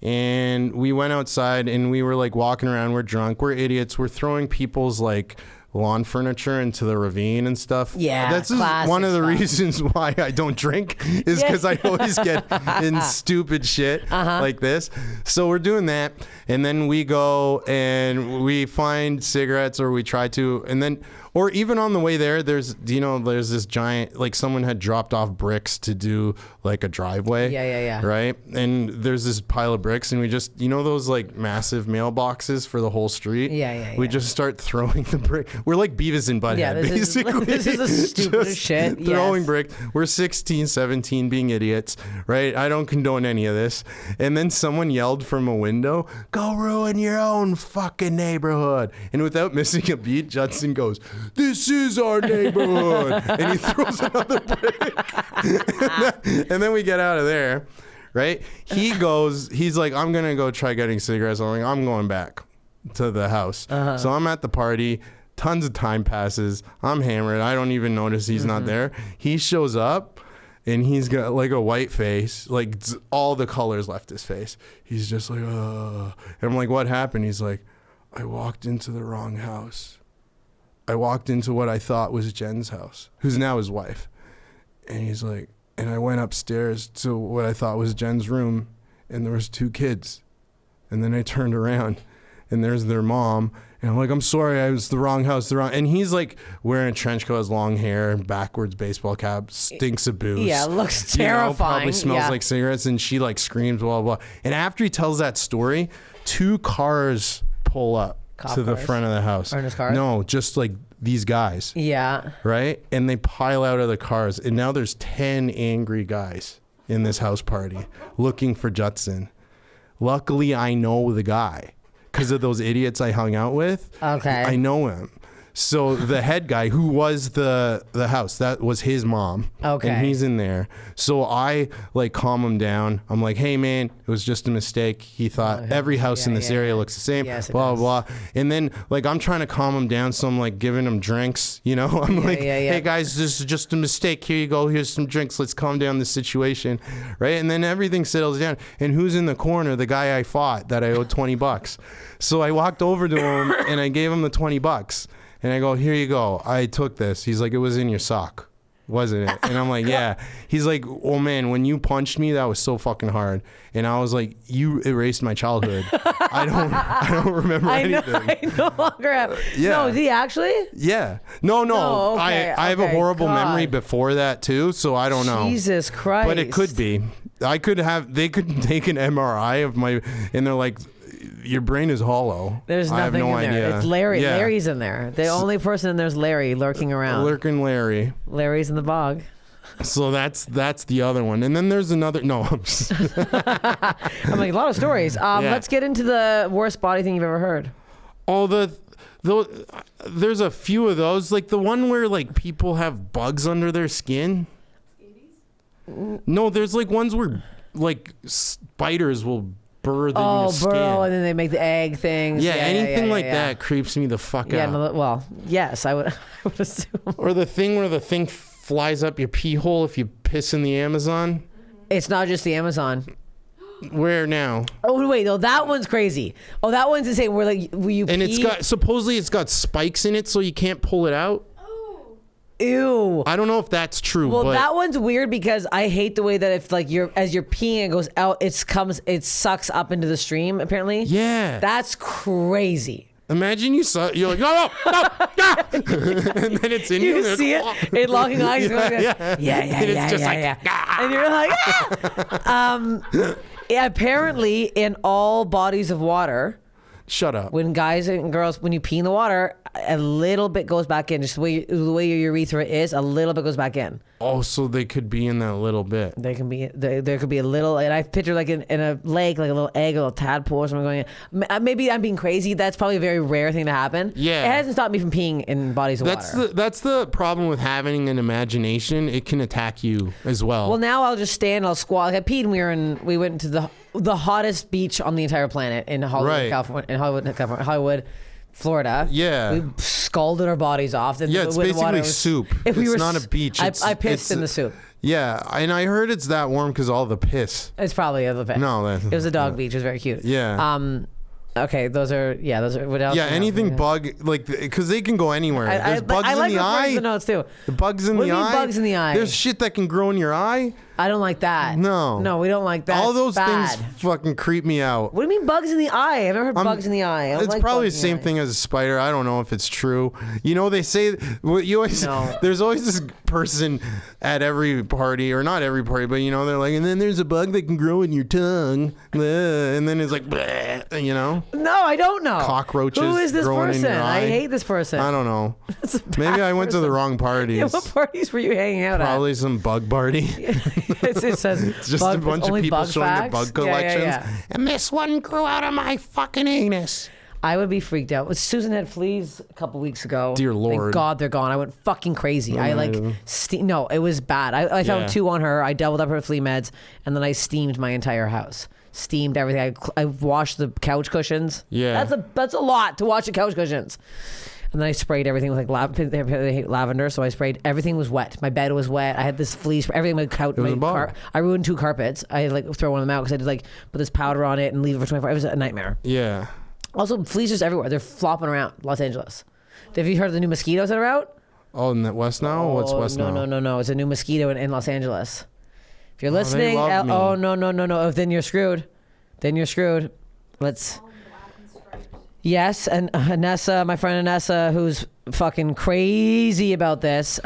And we went outside and we were like walking around. We're drunk. We're idiots. We're throwing people's like lawn furniture into the ravine and stuff. Yeah, that's one of the reasons why I don't drink is because I always get in stupid shit like this. So we're doing that, and then we go and we find cigarettes, or we try to, and then, or even on the way there, there's this giant, like someone had dropped off bricks to do like a driveway. Yeah. Right, and there's this pile of bricks, and we just, those like massive mailboxes for the whole street. Yeah. We just start throwing the brick. We're like Beavis and Butthead, basically. This is the stupidest shit. Throwing bricks. We're 16, 17, being idiots, right? I don't condone any of this. And then someone yelled from a window, go ruin your own fucking neighborhood. And without missing a beat, Judson goes, this is our neighborhood. And he throws another brick. and then we get out of there, right? He's like, I'm going to go try getting cigarettes. I'm like, I'm going back to the house. So I'm at the party. Tons of time passes. I'm hammered. I don't even notice he's not there. He shows up and he's got like a white face, like all the colors left his face. He's just like, and I'm like, what happened? He's like, I walked into the wrong house. I walked into what I thought was Jen's house, who's now his wife. And he's like, and I went upstairs to what I thought was Jen's room, and there was 2 kids. And then I turned around, and there's their mom. And I'm like, I'm sorry, I was the wrong house, And he's like wearing a trench coat, has long hair, backwards baseball cap, stinks of booze. Yeah, looks terrifying. Probably smells like cigarettes, and she like screams, blah, blah, blah. And after he tells that story, 2 cars pull up to the front of the house. Earnest cars? No, just like these guys. Yeah. Right? And they pile out of the cars. And now there's 10 angry guys in this house party looking for Judson. Luckily, I know the guy because of those idiots I hung out with. Okay. I know him. So the head guy who was the house, that was his mom. Okay. And he's in there. So I like calm him down. I'm like, hey man, it was just a mistake. He thought every house in this area looks the same. Yes, blah, blah, blah. And then like I'm trying to calm him down. So I'm like giving him drinks, I'm like, hey guys, this is just a mistake. Here you go. Here's some drinks. Let's calm down the situation. Right. And then everything settles down. And who's in the corner? The guy I fought that I owed $20. So I walked over to him and I gave him the $20. And I go, here you go. I took this. He's like, it was in your sock, wasn't it? And I'm like, yeah. He's like, oh man, when you punched me, that was so fucking hard. And I was like, you erased my childhood. I don't remember anything. I no longer have. Yeah. No, is he actually? Yeah. No. Okay, I have a horrible God. memory before that too, so I don't know. Jesus Christ. But it could be. They could take an MRI of my, and they're like, your brain is hollow. There's I have nothing no in there. idea. It's Larry. Yeah. Larry's in there. The only person in there is Larry lurking around. Lurking Larry. Larry's in the bog. So that's the other one. And then there's another. No, I'm just, I'm like, a lot of stories. Let's get into the worst body thing you've ever heard. There's a few of those. Like the one where like people have bugs under their skin. No, there's like ones where like spiders will burrow your skin. And then they make the egg things. Yeah, anything like that creeps me the fuck out. No, well, yes, I would assume. Or the thing where the thing flies up your pee hole if you piss in the Amazon. It's not just the Amazon. Where now? Oh wait, no, that one's crazy. Oh, that one's insane. Where like you and pee? Supposedly it's got spikes in it, so you can't pull it out. Ew. I don't know if that's true. Well, but that one's weird because I hate the way that if like as you're peeing it goes out, it sucks up into the stream. Apparently. Yeah. That's crazy. Imagine you're like, no, and then it's in you. You see it in locking eyes. Yeah. And it's just and you're like, apparently in all bodies of water. Shut up. When guys and girls, when you pee in the water, a little bit goes back in. Just the way your urethra is, a little bit goes back in. Oh, so they could be in that little bit. There could be a little, and I picture like in a lake, like a little egg, a little tadpole or something going in. Maybe I'm being crazy. That's probably a very rare thing to happen. Yeah. It hasn't stopped me from peeing in bodies of water. That's the problem with having an imagination. It can attack you as well. Well, now I'll just stand, I'll squat. Like I peed and we went to the hottest beach on the entire planet in Hollywood, California, Hollywood, Florida. Yeah. We scalded our bodies off. Yeah, it's basically soup. It's not a beach. I pissed in the soup. Yeah, and I heard it's that warm because all the piss. It's probably the piss. No, it was a dog beach. It was very cute. Yeah. Okay, those are what else? Yeah, anything bug, like, because they can go anywhere. There's bugs in the eye. The notes too. The bugs in what the do you mean eye. Bugs in the eye. There's shit that can grow in your eye. I don't like that. No, we don't like that. All those things fucking creep me out. What do you mean bugs in the eye? I've never heard bugs in the eye. It's like probably the same thing as a spider. I don't know if it's true. They say you always. No. There's always this person at every party, or not every party, but they're like, and then there's a bug that can grow in your tongue, and then it's like, bleh, No, I don't know. Cockroaches. Who is this growing person? in your eye. I hate this person. I don't know. Maybe I went to the wrong parties. Yeah, what parties were you hanging out Probably some bug party. It says it's just a bunch of people showing their bug collections. Yeah. And this one grew out of my fucking anus. I would be freaked out. Susan had fleas a couple weeks ago. Dear Lord. Thank God they're gone. I went fucking crazy. No, it was bad. I found 2 on her. I doubled up her flea meds, and then I steamed my entire house. Steamed everything. I washed the couch cushions. Yeah. That's a lot to wash the couch cushions. And then I sprayed everything with like they hate lavender, so I sprayed. Everything was wet. My bed was wet. I had this fleece. Everything my couch. I ruined 2 carpets. I had like throw one of them out because I did like put this powder on it and leave it for 24 hours. It was a nightmare. Yeah. Also, fleas are everywhere. They're flopping around Los Angeles. Have you heard of the new mosquitoes that are out? Oh, in the West now? What's West now? No. It's a new mosquito in Los Angeles. If you're listening, no. Oh, then you're screwed. Let's. Yes, and Anessa, my friend Anessa, who's fucking crazy about this.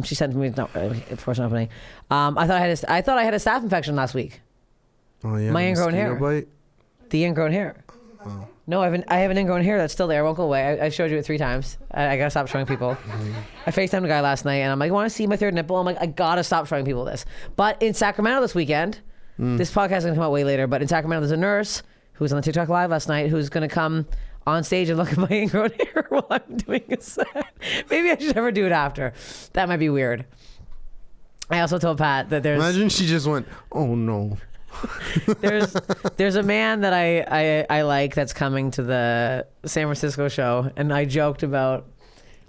She sent me, no, of course not funny. I thought I had a staph infection last week. Oh yeah. My ingrown hair. Bite? The ingrown hair. Oh. No, I have an ingrown hair that's still there. It won't go away. I showed you it 3 times. I gotta stop showing people. I FaceTimed a guy last night, and I'm like, want to see my 3rd nipple? I'm like, I gotta stop showing people this. But in Sacramento this weekend, this podcast is gonna come out way later, but in Sacramento there's a nurse who was on the TikTok Live last night who's gonna come on stage and look at my ingrown hair while I'm doing a set. Maybe I should never do it after. That might be weird. I also told Pat that there's... Imagine she just went, oh no. there's a man that I like that's coming to the San Francisco show, and I joked about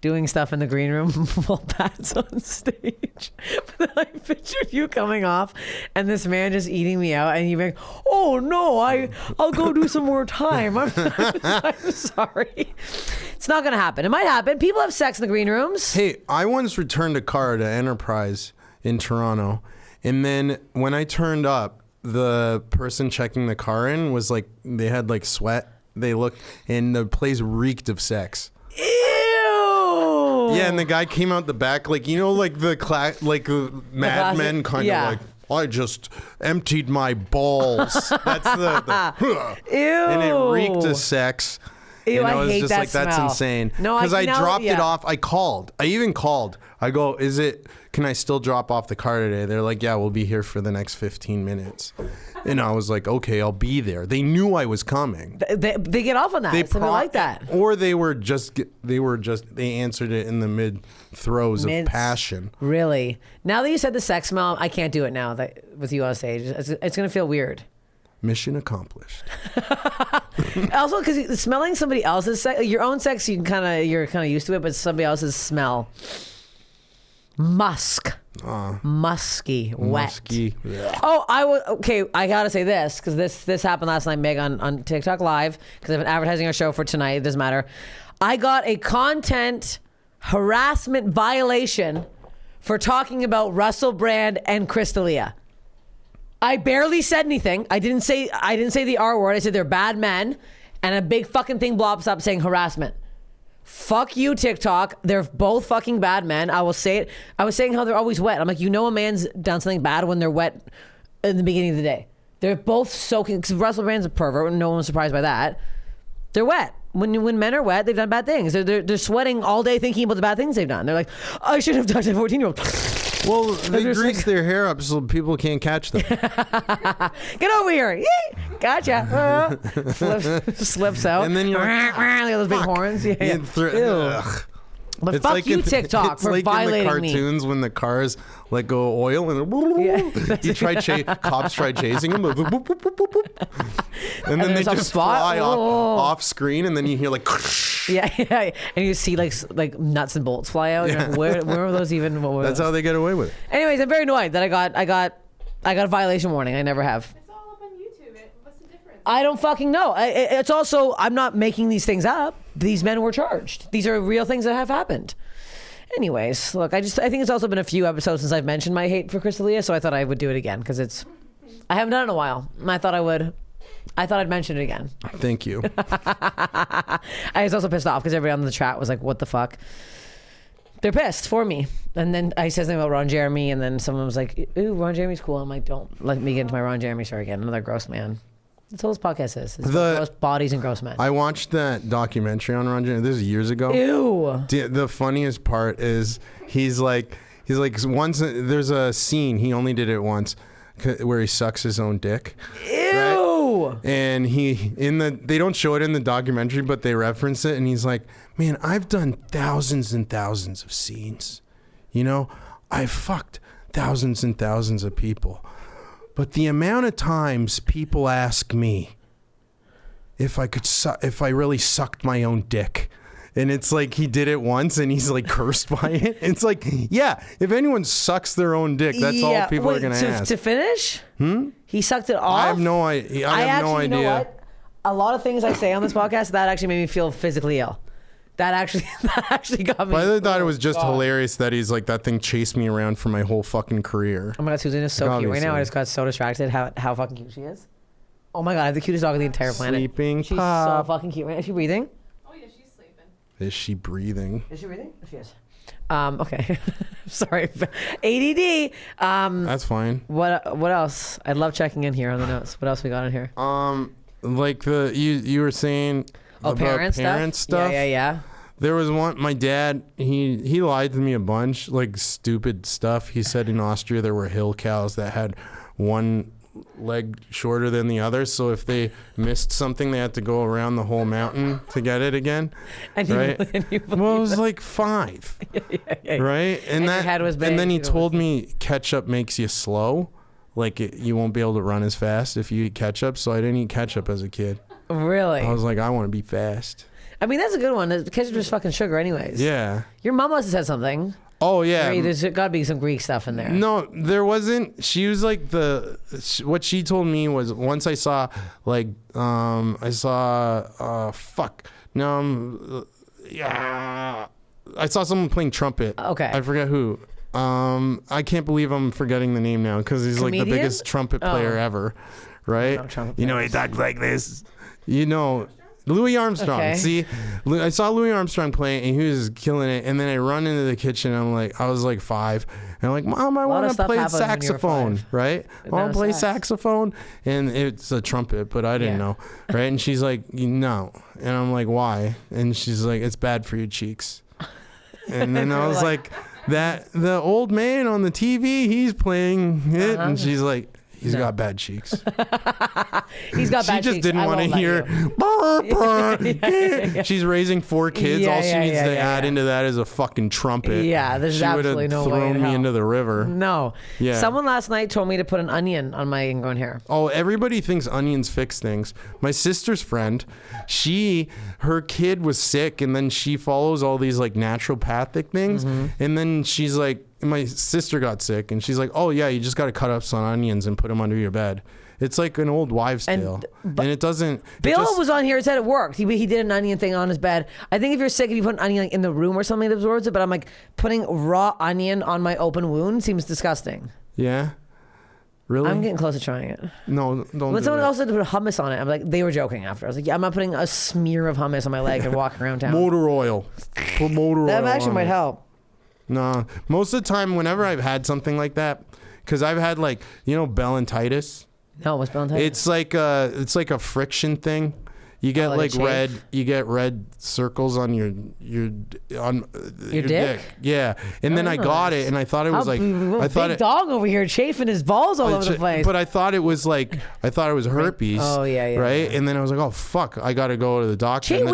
doing stuff in the green room while Pat's on stage. But then I pictured you coming off and this man just eating me out, and you being, oh no, I'll go do some more time. I'm sorry. It's not gonna happen. It might happen. People have sex in the green rooms. Hey, I once returned a car to Enterprise in Toronto, and then when I turned up, the person checking the car in was like, they had like sweat. They looked, and the place reeked of sex. Ew. Yeah, and the guy came out the back, like, you know, like the Mad Men kind of like, I just emptied my balls. That's the ew. And it reeked of sex. Ew, I was hate just that like, smell. That's insane. No, because I dropped it off. I called. I even called. I go, can I still drop off the car today? They're like, yeah, we'll be here for the next 15 minutes. And I was like, okay, I'll be there. They knew I was coming. They get off on that. They like that. Or they answered it in the mid throes of passion. Really? Now that you said the sex smell, I can't do it now with you on stage. It's going to feel weird. Mission accomplished. Also, because smelling somebody else's sex, your own sex, you're kind of used to it, but somebody else's smell, musky, wet. Oh, I gotta say this because this happened last night, Meg, on TikTok Live, because I've been advertising our show for tonight. It doesn't matter. I got a content harassment violation for talking about Russell Brand and Crystalia. I barely said anything. I didn't say the R word. I said they're bad men, and a big fucking thing blops up saying harassment. Fuck you, TikTok. They're both fucking bad men. I will say it. I was saying how they're always wet. I'm like, you know, a man's done something bad when they're wet in the beginning of the day. They're both soaking. Because Russell Brand's a pervert, and no one's surprised by that. They're wet. When men are wet, they've done bad things. They're sweating all day thinking about the bad things they've done. They're like, I should have touched a 14-year-old. Well, they grease their hair up so people can't catch them. Get over here. Yee! Gotcha. Slips out. And then you're like, those big horns. Yeah. But it's fuck like you, TikTok, for violating me. It's like in the cartoons when the cars let go of oil and cops try chasing them. And then they just fly off screen, and then you hear like... Yeah, and you see like nuts and bolts fly out. Yeah. Like, where were those even? That's how they get away with it. Anyways, I'm very annoyed that I got a violation warning. I never have. It's all up on YouTube. What's the difference? I don't fucking know. It's also, I'm not making these things up. These men were charged. These are real things that have happened. Anyways, look, I think it's also been a few episodes since I've mentioned my hate for Crystalia, so I thought I would do it again because I haven't done it in a while. And I thought I'd mention it again. Thank you. I was also pissed off because everybody on the chat was like, what the fuck? They're pissed for me. And then I said something about Ron Jeremy, and then someone was like, ooh, Ron Jeremy's cool. I'm like, don't let me get into my Ron Jeremy story again. Another gross man. That's all this podcast is. It's gross bodies and gross men. I watched that documentary on Ron Jeremy. This is years ago. Ew. The funniest part is he's like once there's a scene, he only did it once, where he sucks his own dick. Ew. Right? And they don't show it in the documentary, but they reference it, and he's like, man, I've done thousands and thousands of scenes. You know, I've fucked thousands and thousands of people. But the amount of times people ask me if I really sucked my own dick, And it's like he did it once and he's like cursed by it. It's like, yeah, if anyone sucks their own dick, that's all people are going to ask. To finish? He sucked it off? I have no idea. I have no idea. You know what? A lot of things I say on this podcast, that actually made me feel physically ill. That actually got me. But I thought it was just hilarious that he's like, that thing chased me around for my whole fucking career. Oh my God, Susan is so cute right now. I just got so distracted how fucking cute she is. Oh my God, I have the cutest dog on the entire planet. Sleeping She's pop. so fucking cute right now. Is she breathing? Oh yeah, she's sleeping. Is she breathing? Is she breathing? She is. Okay. Sorry. ADD. That's fine. What else? I'd love checking in here on the notes. What else we got in here? Like you were saying about parent stuff. Yeah. There was one, my dad, he lied to me a bunch, like stupid stuff. He said in Austria there were hill cows that had one leg shorter than the other, so if they missed something, they had to go around the whole mountain to get it again. And right? You Well, it was like 5, right? And your head was big, and then he told me ketchup makes you slow, like you won't be able to run as fast if you eat ketchup. So I didn't eat ketchup as a kid. Really? I was like, I want to be fast. I mean, that's a good one. Ketchup is fucking sugar anyways. Yeah. Your mom must have said something. Oh yeah. There's got to be some Greek stuff in there. No, there wasn't. She was like what she told me was once I saw like yeah, I saw someone playing trumpet. Okay. I forget who. I can't believe I'm forgetting the name now because he's Comedian? like the biggest trumpet player ever, right? You know, he talks like this. You know, Louis Armstrong. Okay. See, I saw Louis Armstrong play and he was killing it. And then I run into the kitchen. And I was like 5. And I'm like, Mom, I want to play saxophone, right? I want to play saxophone. And it's a trumpet, but I didn't know, right? And she's like, no. And I'm like, why? And she's like, it's bad for your cheeks. And then I was like, that the old man on the TV, he's playing it. And she's like, he's got bad cheeks. He's got bad cheeks. She just didn't want to hear. Burr, burr. She's raising 4 kids. All she needs to add into that is a fucking trumpet. Yeah, there's absolutely no way. She would have thrown me into the river. No. Yeah. Someone last night told me to put an onion on my ingrown hair. Oh, everybody thinks onions fix things. My sister's friend, her kid was sick, and then she follows all these like naturopathic things, and then she's like, my sister got sick, and she's like, oh yeah, you just got to cut up some onions and put them under your bed. It's like an old wives' tale, and it doesn't. Bill was on here and said it worked. He did an onion thing on his bed. I think if you're sick, if you put an onion like in the room or something, it absorbs it. But I'm like, putting raw onion on my open wound seems disgusting. Yeah, really. I'm getting close to trying it. No, don't. When someone else said to put hummus on it, I'm like, they were joking after. I was like, yeah, I'm not putting a smear of hummus on my leg and walking around town. Motor oil. Put motor oil. That actually might help. No, most of the time, whenever I've had something like that, because I've had like, bellintitis. No, what's bellintitis? It's like a friction thing. You get like red circles on your dick. Yeah, and then I got it, and I thought it was big dog over here chafing his balls all over the place. But I thought it was herpes. Oh yeah, right. And then I was like, oh fuck, I got to go to the doctor.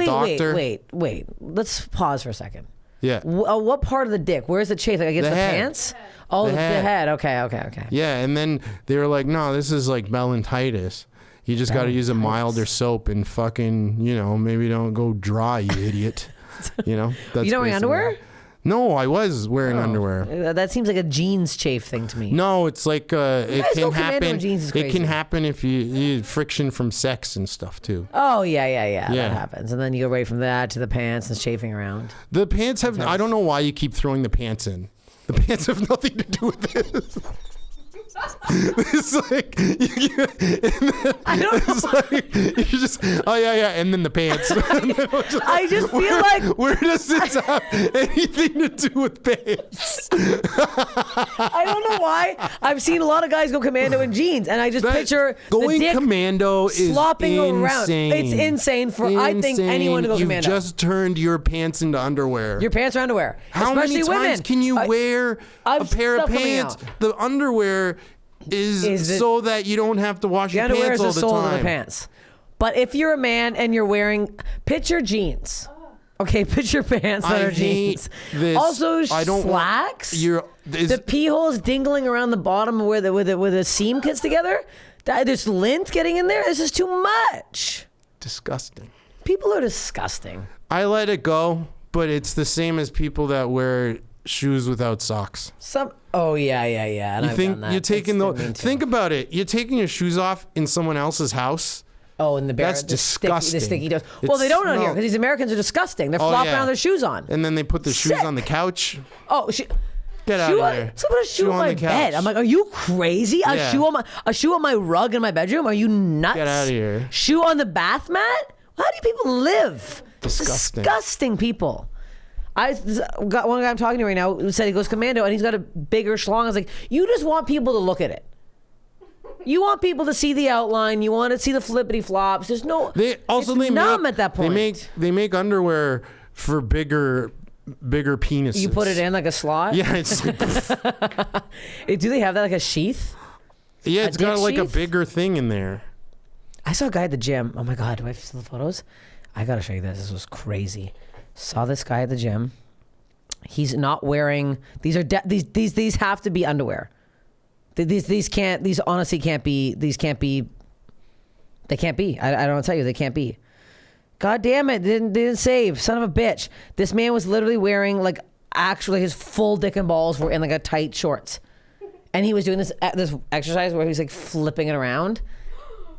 Wait. Let's pause for a second. Yeah. What part of the dick? Where's the chafe? Like against the pants? Oh, the head. Okay. Yeah, and then they were like, no, this is like bellintitis. You just got to use a milder soap and fucking, maybe don't go dry, you idiot. That's you don't wear underwear? No, I was wearing underwear. That seems like a jeans chafe thing to me. No, it's like it can happen. It can happen if you friction from sex and stuff too. Oh yeah. That happens, and then you go right from that to the pants and chafing around. The pants have. I don't know why you keep throwing the pants in. The pants have nothing to do with this. It's like I don't know. It's like you just and then the pants. I just feel like where does this have anything to do with pants? I don't know why. I've seen a lot of guys go commando in jeans, and I just picture going the dick commando is slopping around. insane. It's insane for I think anyone to go commando. You've just turned your pants into underwear. Your pants are underwear. How especially many times women. can you wear a pair of pants? The underwear is so that you don't have to wash your pants all the time. The underwear is the sole of the pants. But if you're a man and you're wearing, picture jeans. Okay, picture pants that are jeans. This. Also, slacks. The pee holes dingling around the bottom where the seam gets together. There's lint getting in there. This is too much. Disgusting. People are disgusting. I let it go, but it's the same as people that wear shoes without socks. Oh yeah. And You I've think done that. you're taking It's mean too. think about it. You're taking your shoes off in someone else's house. Oh, and That's disgusting. The sticky toes. Well, they don't know here because these Americans are disgusting. They're flopping around their shoes on. And then they put their shoes on the couch. Oh, Get out of here. Someone put a shoe on my bed. I'm like, are you crazy? Yeah. A shoe on my rug in my bedroom? Are you nuts? Get out of here. Shoe on the bath mat? How do people live? Disgusting. Disgusting people. I got one guy I'm talking to right now who said he goes Commando and he's got a bigger schlong. I was like, you just want people to look at it. You want people to see the outline. You want to see the flippity flops. There's no. They numb at that point. They make underwear for bigger penises. You put it in like a slot. Yeah, it's like, do they have that like a sheath? yeah, it's got like a sheath? bigger thing in there. I saw a guy at the gym. Oh my god, do I have still the photos? I gotta show you this. This was crazy. Saw this guy at the gym. He's not wearing. These are these have to be underwear. These honestly can't be. These can't be. They can't be. I don't want to tell you. They can't be. God damn it! They didn't save. Son of a bitch. This man was literally wearing like actually his full dick and balls were in like a tight shorts, and he was doing this exercise where he was like flipping it around.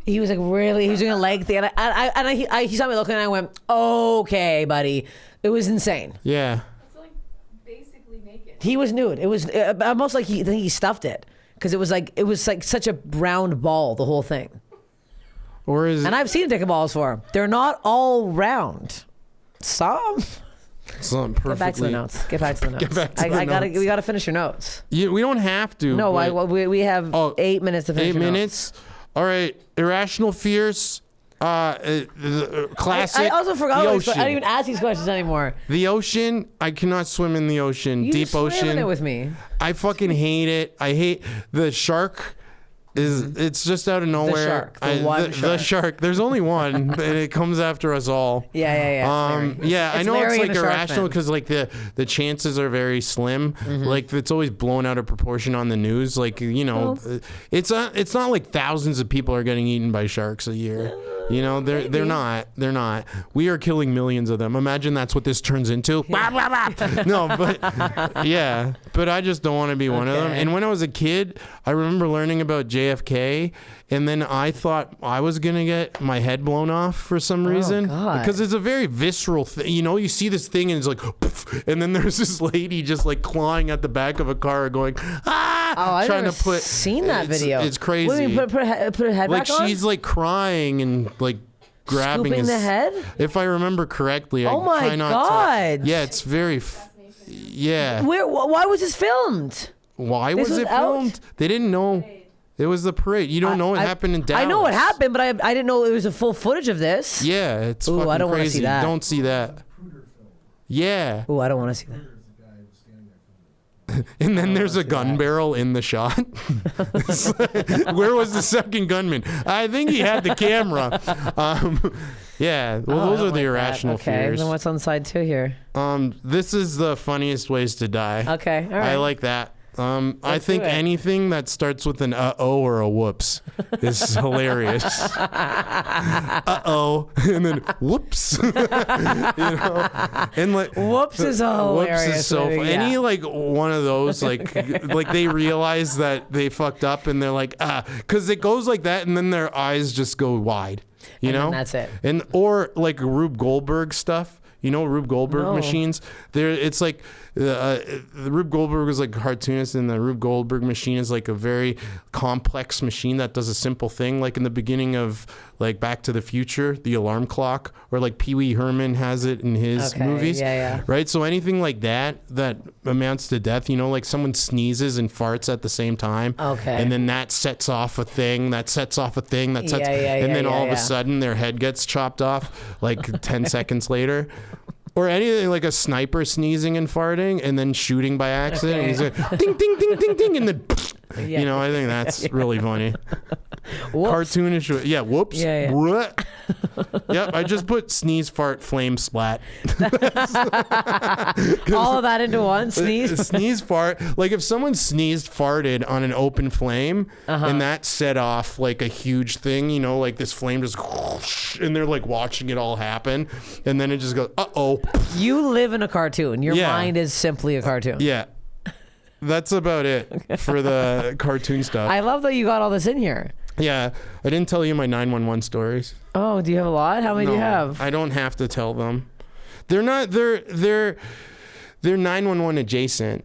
He was like he was doing a leg thing, and he saw me looking, and I went, okay, buddy. It was insane. Yeah. It's like basically naked. He was nude. It was almost like he stuffed it because it was like such a round ball, the whole thing. Or is And I've seen dick and balls for. They're not all round. Some. it's not perfectly. Get back to the notes. Get back to the notes. Get back to the notes. We gotta finish your notes. We don't have to. No, but- we have 8 minutes to finish. 8 your minutes. Notes. All right. Irrational fears. Classic. I also forgot. The I ocean. don't even ask these questions anymore. The ocean. I cannot swim in the ocean. You Deep swam ocean. in it with me. I fucking hate it. I hate the shark. It's just out of nowhere. shark, the shark. There's only one, and it comes after us all. Yeah. Yeah, I It's know it's Larry like and the shark irrational fin. because like the chances are very slim. Like it's always blown out of proportion on the news. Like it's not like thousands of people are getting eaten by sharks a year. They're not. We are killing millions of them. Imagine that's what this turns into. No, but yeah, but I just don't want to be one of them. And when I was a kid, I remember learning about JFK, and then I thought I was gonna get my head blown off for some reason God. because it's a very visceral thing. You see this thing and it's like, poof, and then there's this lady just like clawing at the back of a car, going I've trying never to put. seen that video. It's crazy. What do you mean, put her head Like back on? she's like crying and like grabbing Scooping his the head? If I remember correctly. Oh I my try not God. To, yeah, it's very. Yeah. Why was this filmed? Why This was it out? filmed? They didn't know. It was the parade. You don't know it happened in Dallas. I know what happened, but I didn't know it was a full footage of this. Yeah, it's Ooh, fucking I don't wanna crazy. see that. Don't see that. Yeah. Ooh, I don't want to see that. And then there's a gun barrel in the shot. Where was the second gunman? I think he had the camera. Yeah, well, those are the irrational Okay, fears. then what's on side 2 here? This is the funniest ways to die. Okay, all right. I like that. I think do it. anything that starts with an uh-oh or a whoops is hilarious. Uh-oh, and then whoops. And like Whoops is hilarious. Whoops is so maybe, funny. yeah. Any like one of those like they realize that they fucked up and they're like because it goes like that and then their eyes just go wide. You And know, then that's it. And or like Rube Goldberg stuff. Rube Goldberg machines. It's like the Rube Goldberg was like a cartoonist, and the Rube Goldberg machine is like a very complex machine that does a simple thing. Like in the beginning of like Back to the Future, the alarm clock, or like Pee Wee Herman has it in his movies. Yeah. Right. So anything like that amounts to death. Like someone sneezes and farts at the same time. Okay. And then that sets off a thing. That sets off a thing. That sets. And then all of a sudden their head gets chopped off like 10 seconds later. Or anything like a sniper sneezing and farting and then shooting by accident. Okay. He's like, ding, ding, ding, ding, ding. And then Yeah. You know, I think that's really funny. Whoops. Cartoonish. Yeah, whoops. Yeah. What? Yep, I just put sneeze, fart, flame, splat. All of that into one sneeze. Sneeze, fart. Like if someone sneezed, farted on an open flame, and that set off like a huge thing, you know, like this flame just, and they're like watching it all happen, and then it just goes, uh-oh. You live in a cartoon. Your mind is simply a cartoon. Yeah. That's about it for the cartoon stuff. I love that you got all this in here. Yeah. I didn't tell you my 911 stories. Oh, do you have a lot? How many do you have? I don't have to tell them. They're 911 adjacent.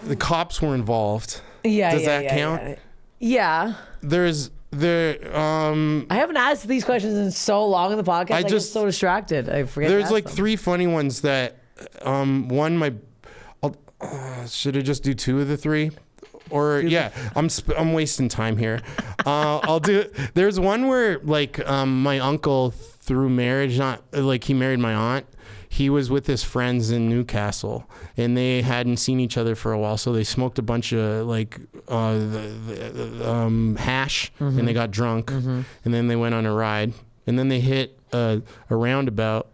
The cops were involved. Yeah. Does that count? Yeah. I haven't asked these questions in so long in the podcast. I get so distracted. I forget. There's like three funny ones that should I just do two of the three? Or I'm wasting time here. I'll do. There's one where like my uncle through marriage, not like he married my aunt. He was with his friends in Newcastle, and they hadn't seen each other for a while, so they smoked a bunch of like hash, and they got drunk, and then they went on a ride, and then they hit a roundabout,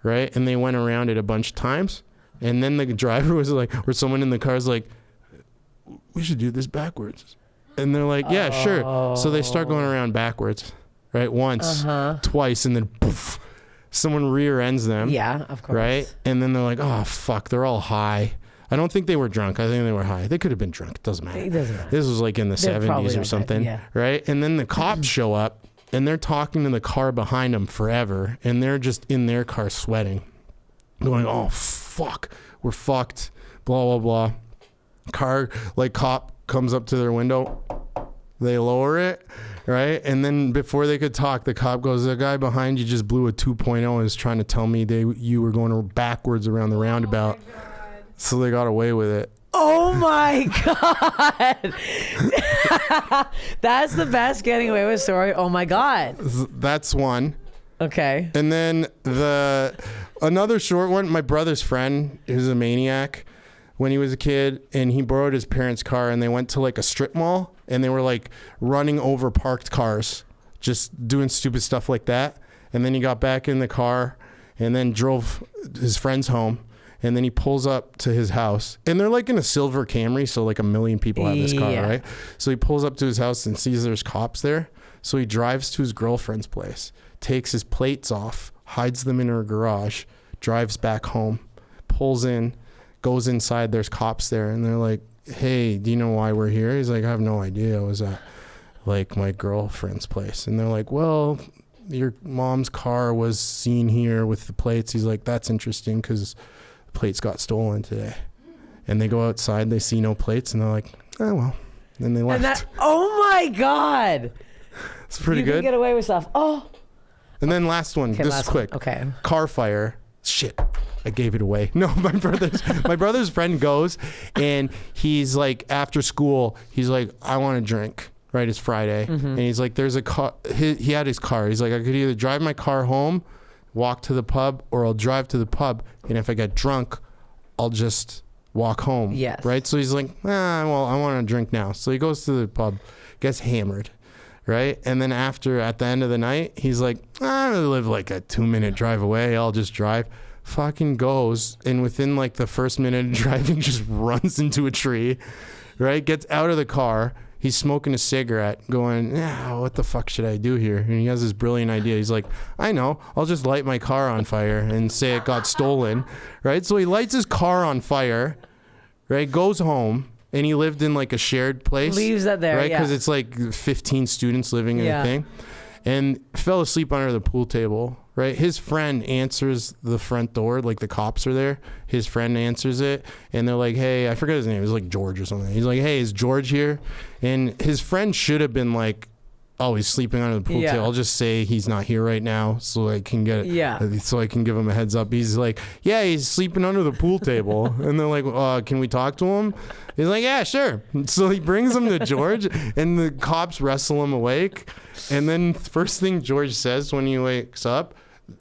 right? And they went around it a bunch of times, and then the driver was like, or someone in the car is like, we should do this backwards. And they're like, yeah, sure. So they start going around backwards, right? Once, twice, and then poof, someone rear ends them. Yeah, of course. Right? And then they're like, oh, fuck, they're all high. I don't think they were drunk. I think they were high. They could have been drunk. It doesn't matter. It doesn't matter. This was like in the 70s or something. Right? And then the cops show up, and they're talking to the car behind them forever, and they're just in their car sweating, going, oh, fuck, we're fucked, blah, blah, blah. Cop comes up to their window, they lower it, right? And then before they could talk, the cop goes, the guy behind you just blew a 2.0 and is trying to tell me you were going backwards around the roundabout. So they got away with it. Oh my God. That's the best getting away with story. Oh my God. That's one. Okay. And then another short one, my brother's friend is a maniac when he was a kid, and he borrowed his parents' car, and they went to like a strip mall, and they were like running over parked cars, just doing stupid stuff like that. And then he got back in the car and then drove his friends home, and then he pulls up to his house, and they're like in a silver Camry, so like 1 million people have this car, right? So he pulls up to his house and sees there's cops there. So he drives to his girlfriend's place, takes his plates off, hides them in her garage, drives back home, pulls in, goes inside, there's cops there, and they're like, hey, do you know why we're here? He's like, I have no idea. I was at like my girlfriend's place. And they're like, well, your mom's car was seen here with the plates. He's like, that's interesting because the plates got stolen today. And they go outside, they see no plates, and they're like, oh, well. And they left. Oh my God. It's pretty good. You can get away with stuff. Oh. And then last one, okay, this is quick. Okay. Car fire. Shit. I gave it away. No, my brother's friend goes, and he's like, after school, he's like, I want to drink. Right, it's Friday, and he's like, there's a car. He had his car. He's like, I could either drive my car home, walk to the pub, or I'll drive to the pub, and if I get drunk, I'll just walk home. Yes. Right. So he's like, well, I want to drink now. So he goes to the pub, gets hammered. Right. And then at the end of the night, he's like, I live like a 2-minute drive away. I'll just drive. Fucking goes, and within like the first minute of driving, just runs into a tree. Right. Gets out of the car. He's smoking a cigarette, going, what the fuck should I do here? And he has this brilliant idea. He's like, I know, I'll just light my car on fire and say it got stolen. Right. So he lights his car on fire. Right. Goes home. And he lived in like a shared place. Leaves that there, right? Because it's like 15 students living in a thing. And fell asleep under the pool table, right? His friend answers the front door, like the cops are there. His friend answers it, and they're like, hey, I forget his name. It was like George or something. He's like, hey, is George here? And his friend should have been like, oh, he's sleeping under the pool table. I'll just say he's not here right now so I can get it. So I can give him a heads up. He's like, yeah, he's sleeping under the pool table. And they're like, can we talk to him? He's like, yeah, sure. So he brings him to George, and the cops wrestle him awake. And then first thing George says when he wakes up,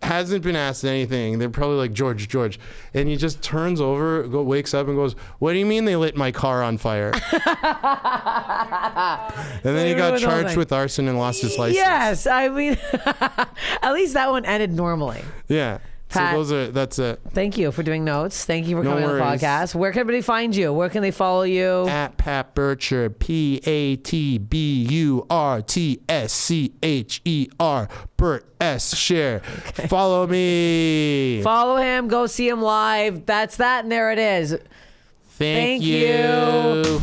hasn't been asked anything. They're probably like, George. And he just turns over, wakes up and goes, what do you mean they lit my car on fire? And then he got charged with arson and lost his license. Yes, I mean, at least that one ended normally. Yeah. Pat, So that's it. Thank you for doing notes. Thank you for No coming on the worries. podcast. Where can everybody find you? Where can they follow you? At Pat Burtscher, PATBURTSCHER, Burt S. Share. Follow me. Follow him. Go see him live. That's that, and there it is. Thank you.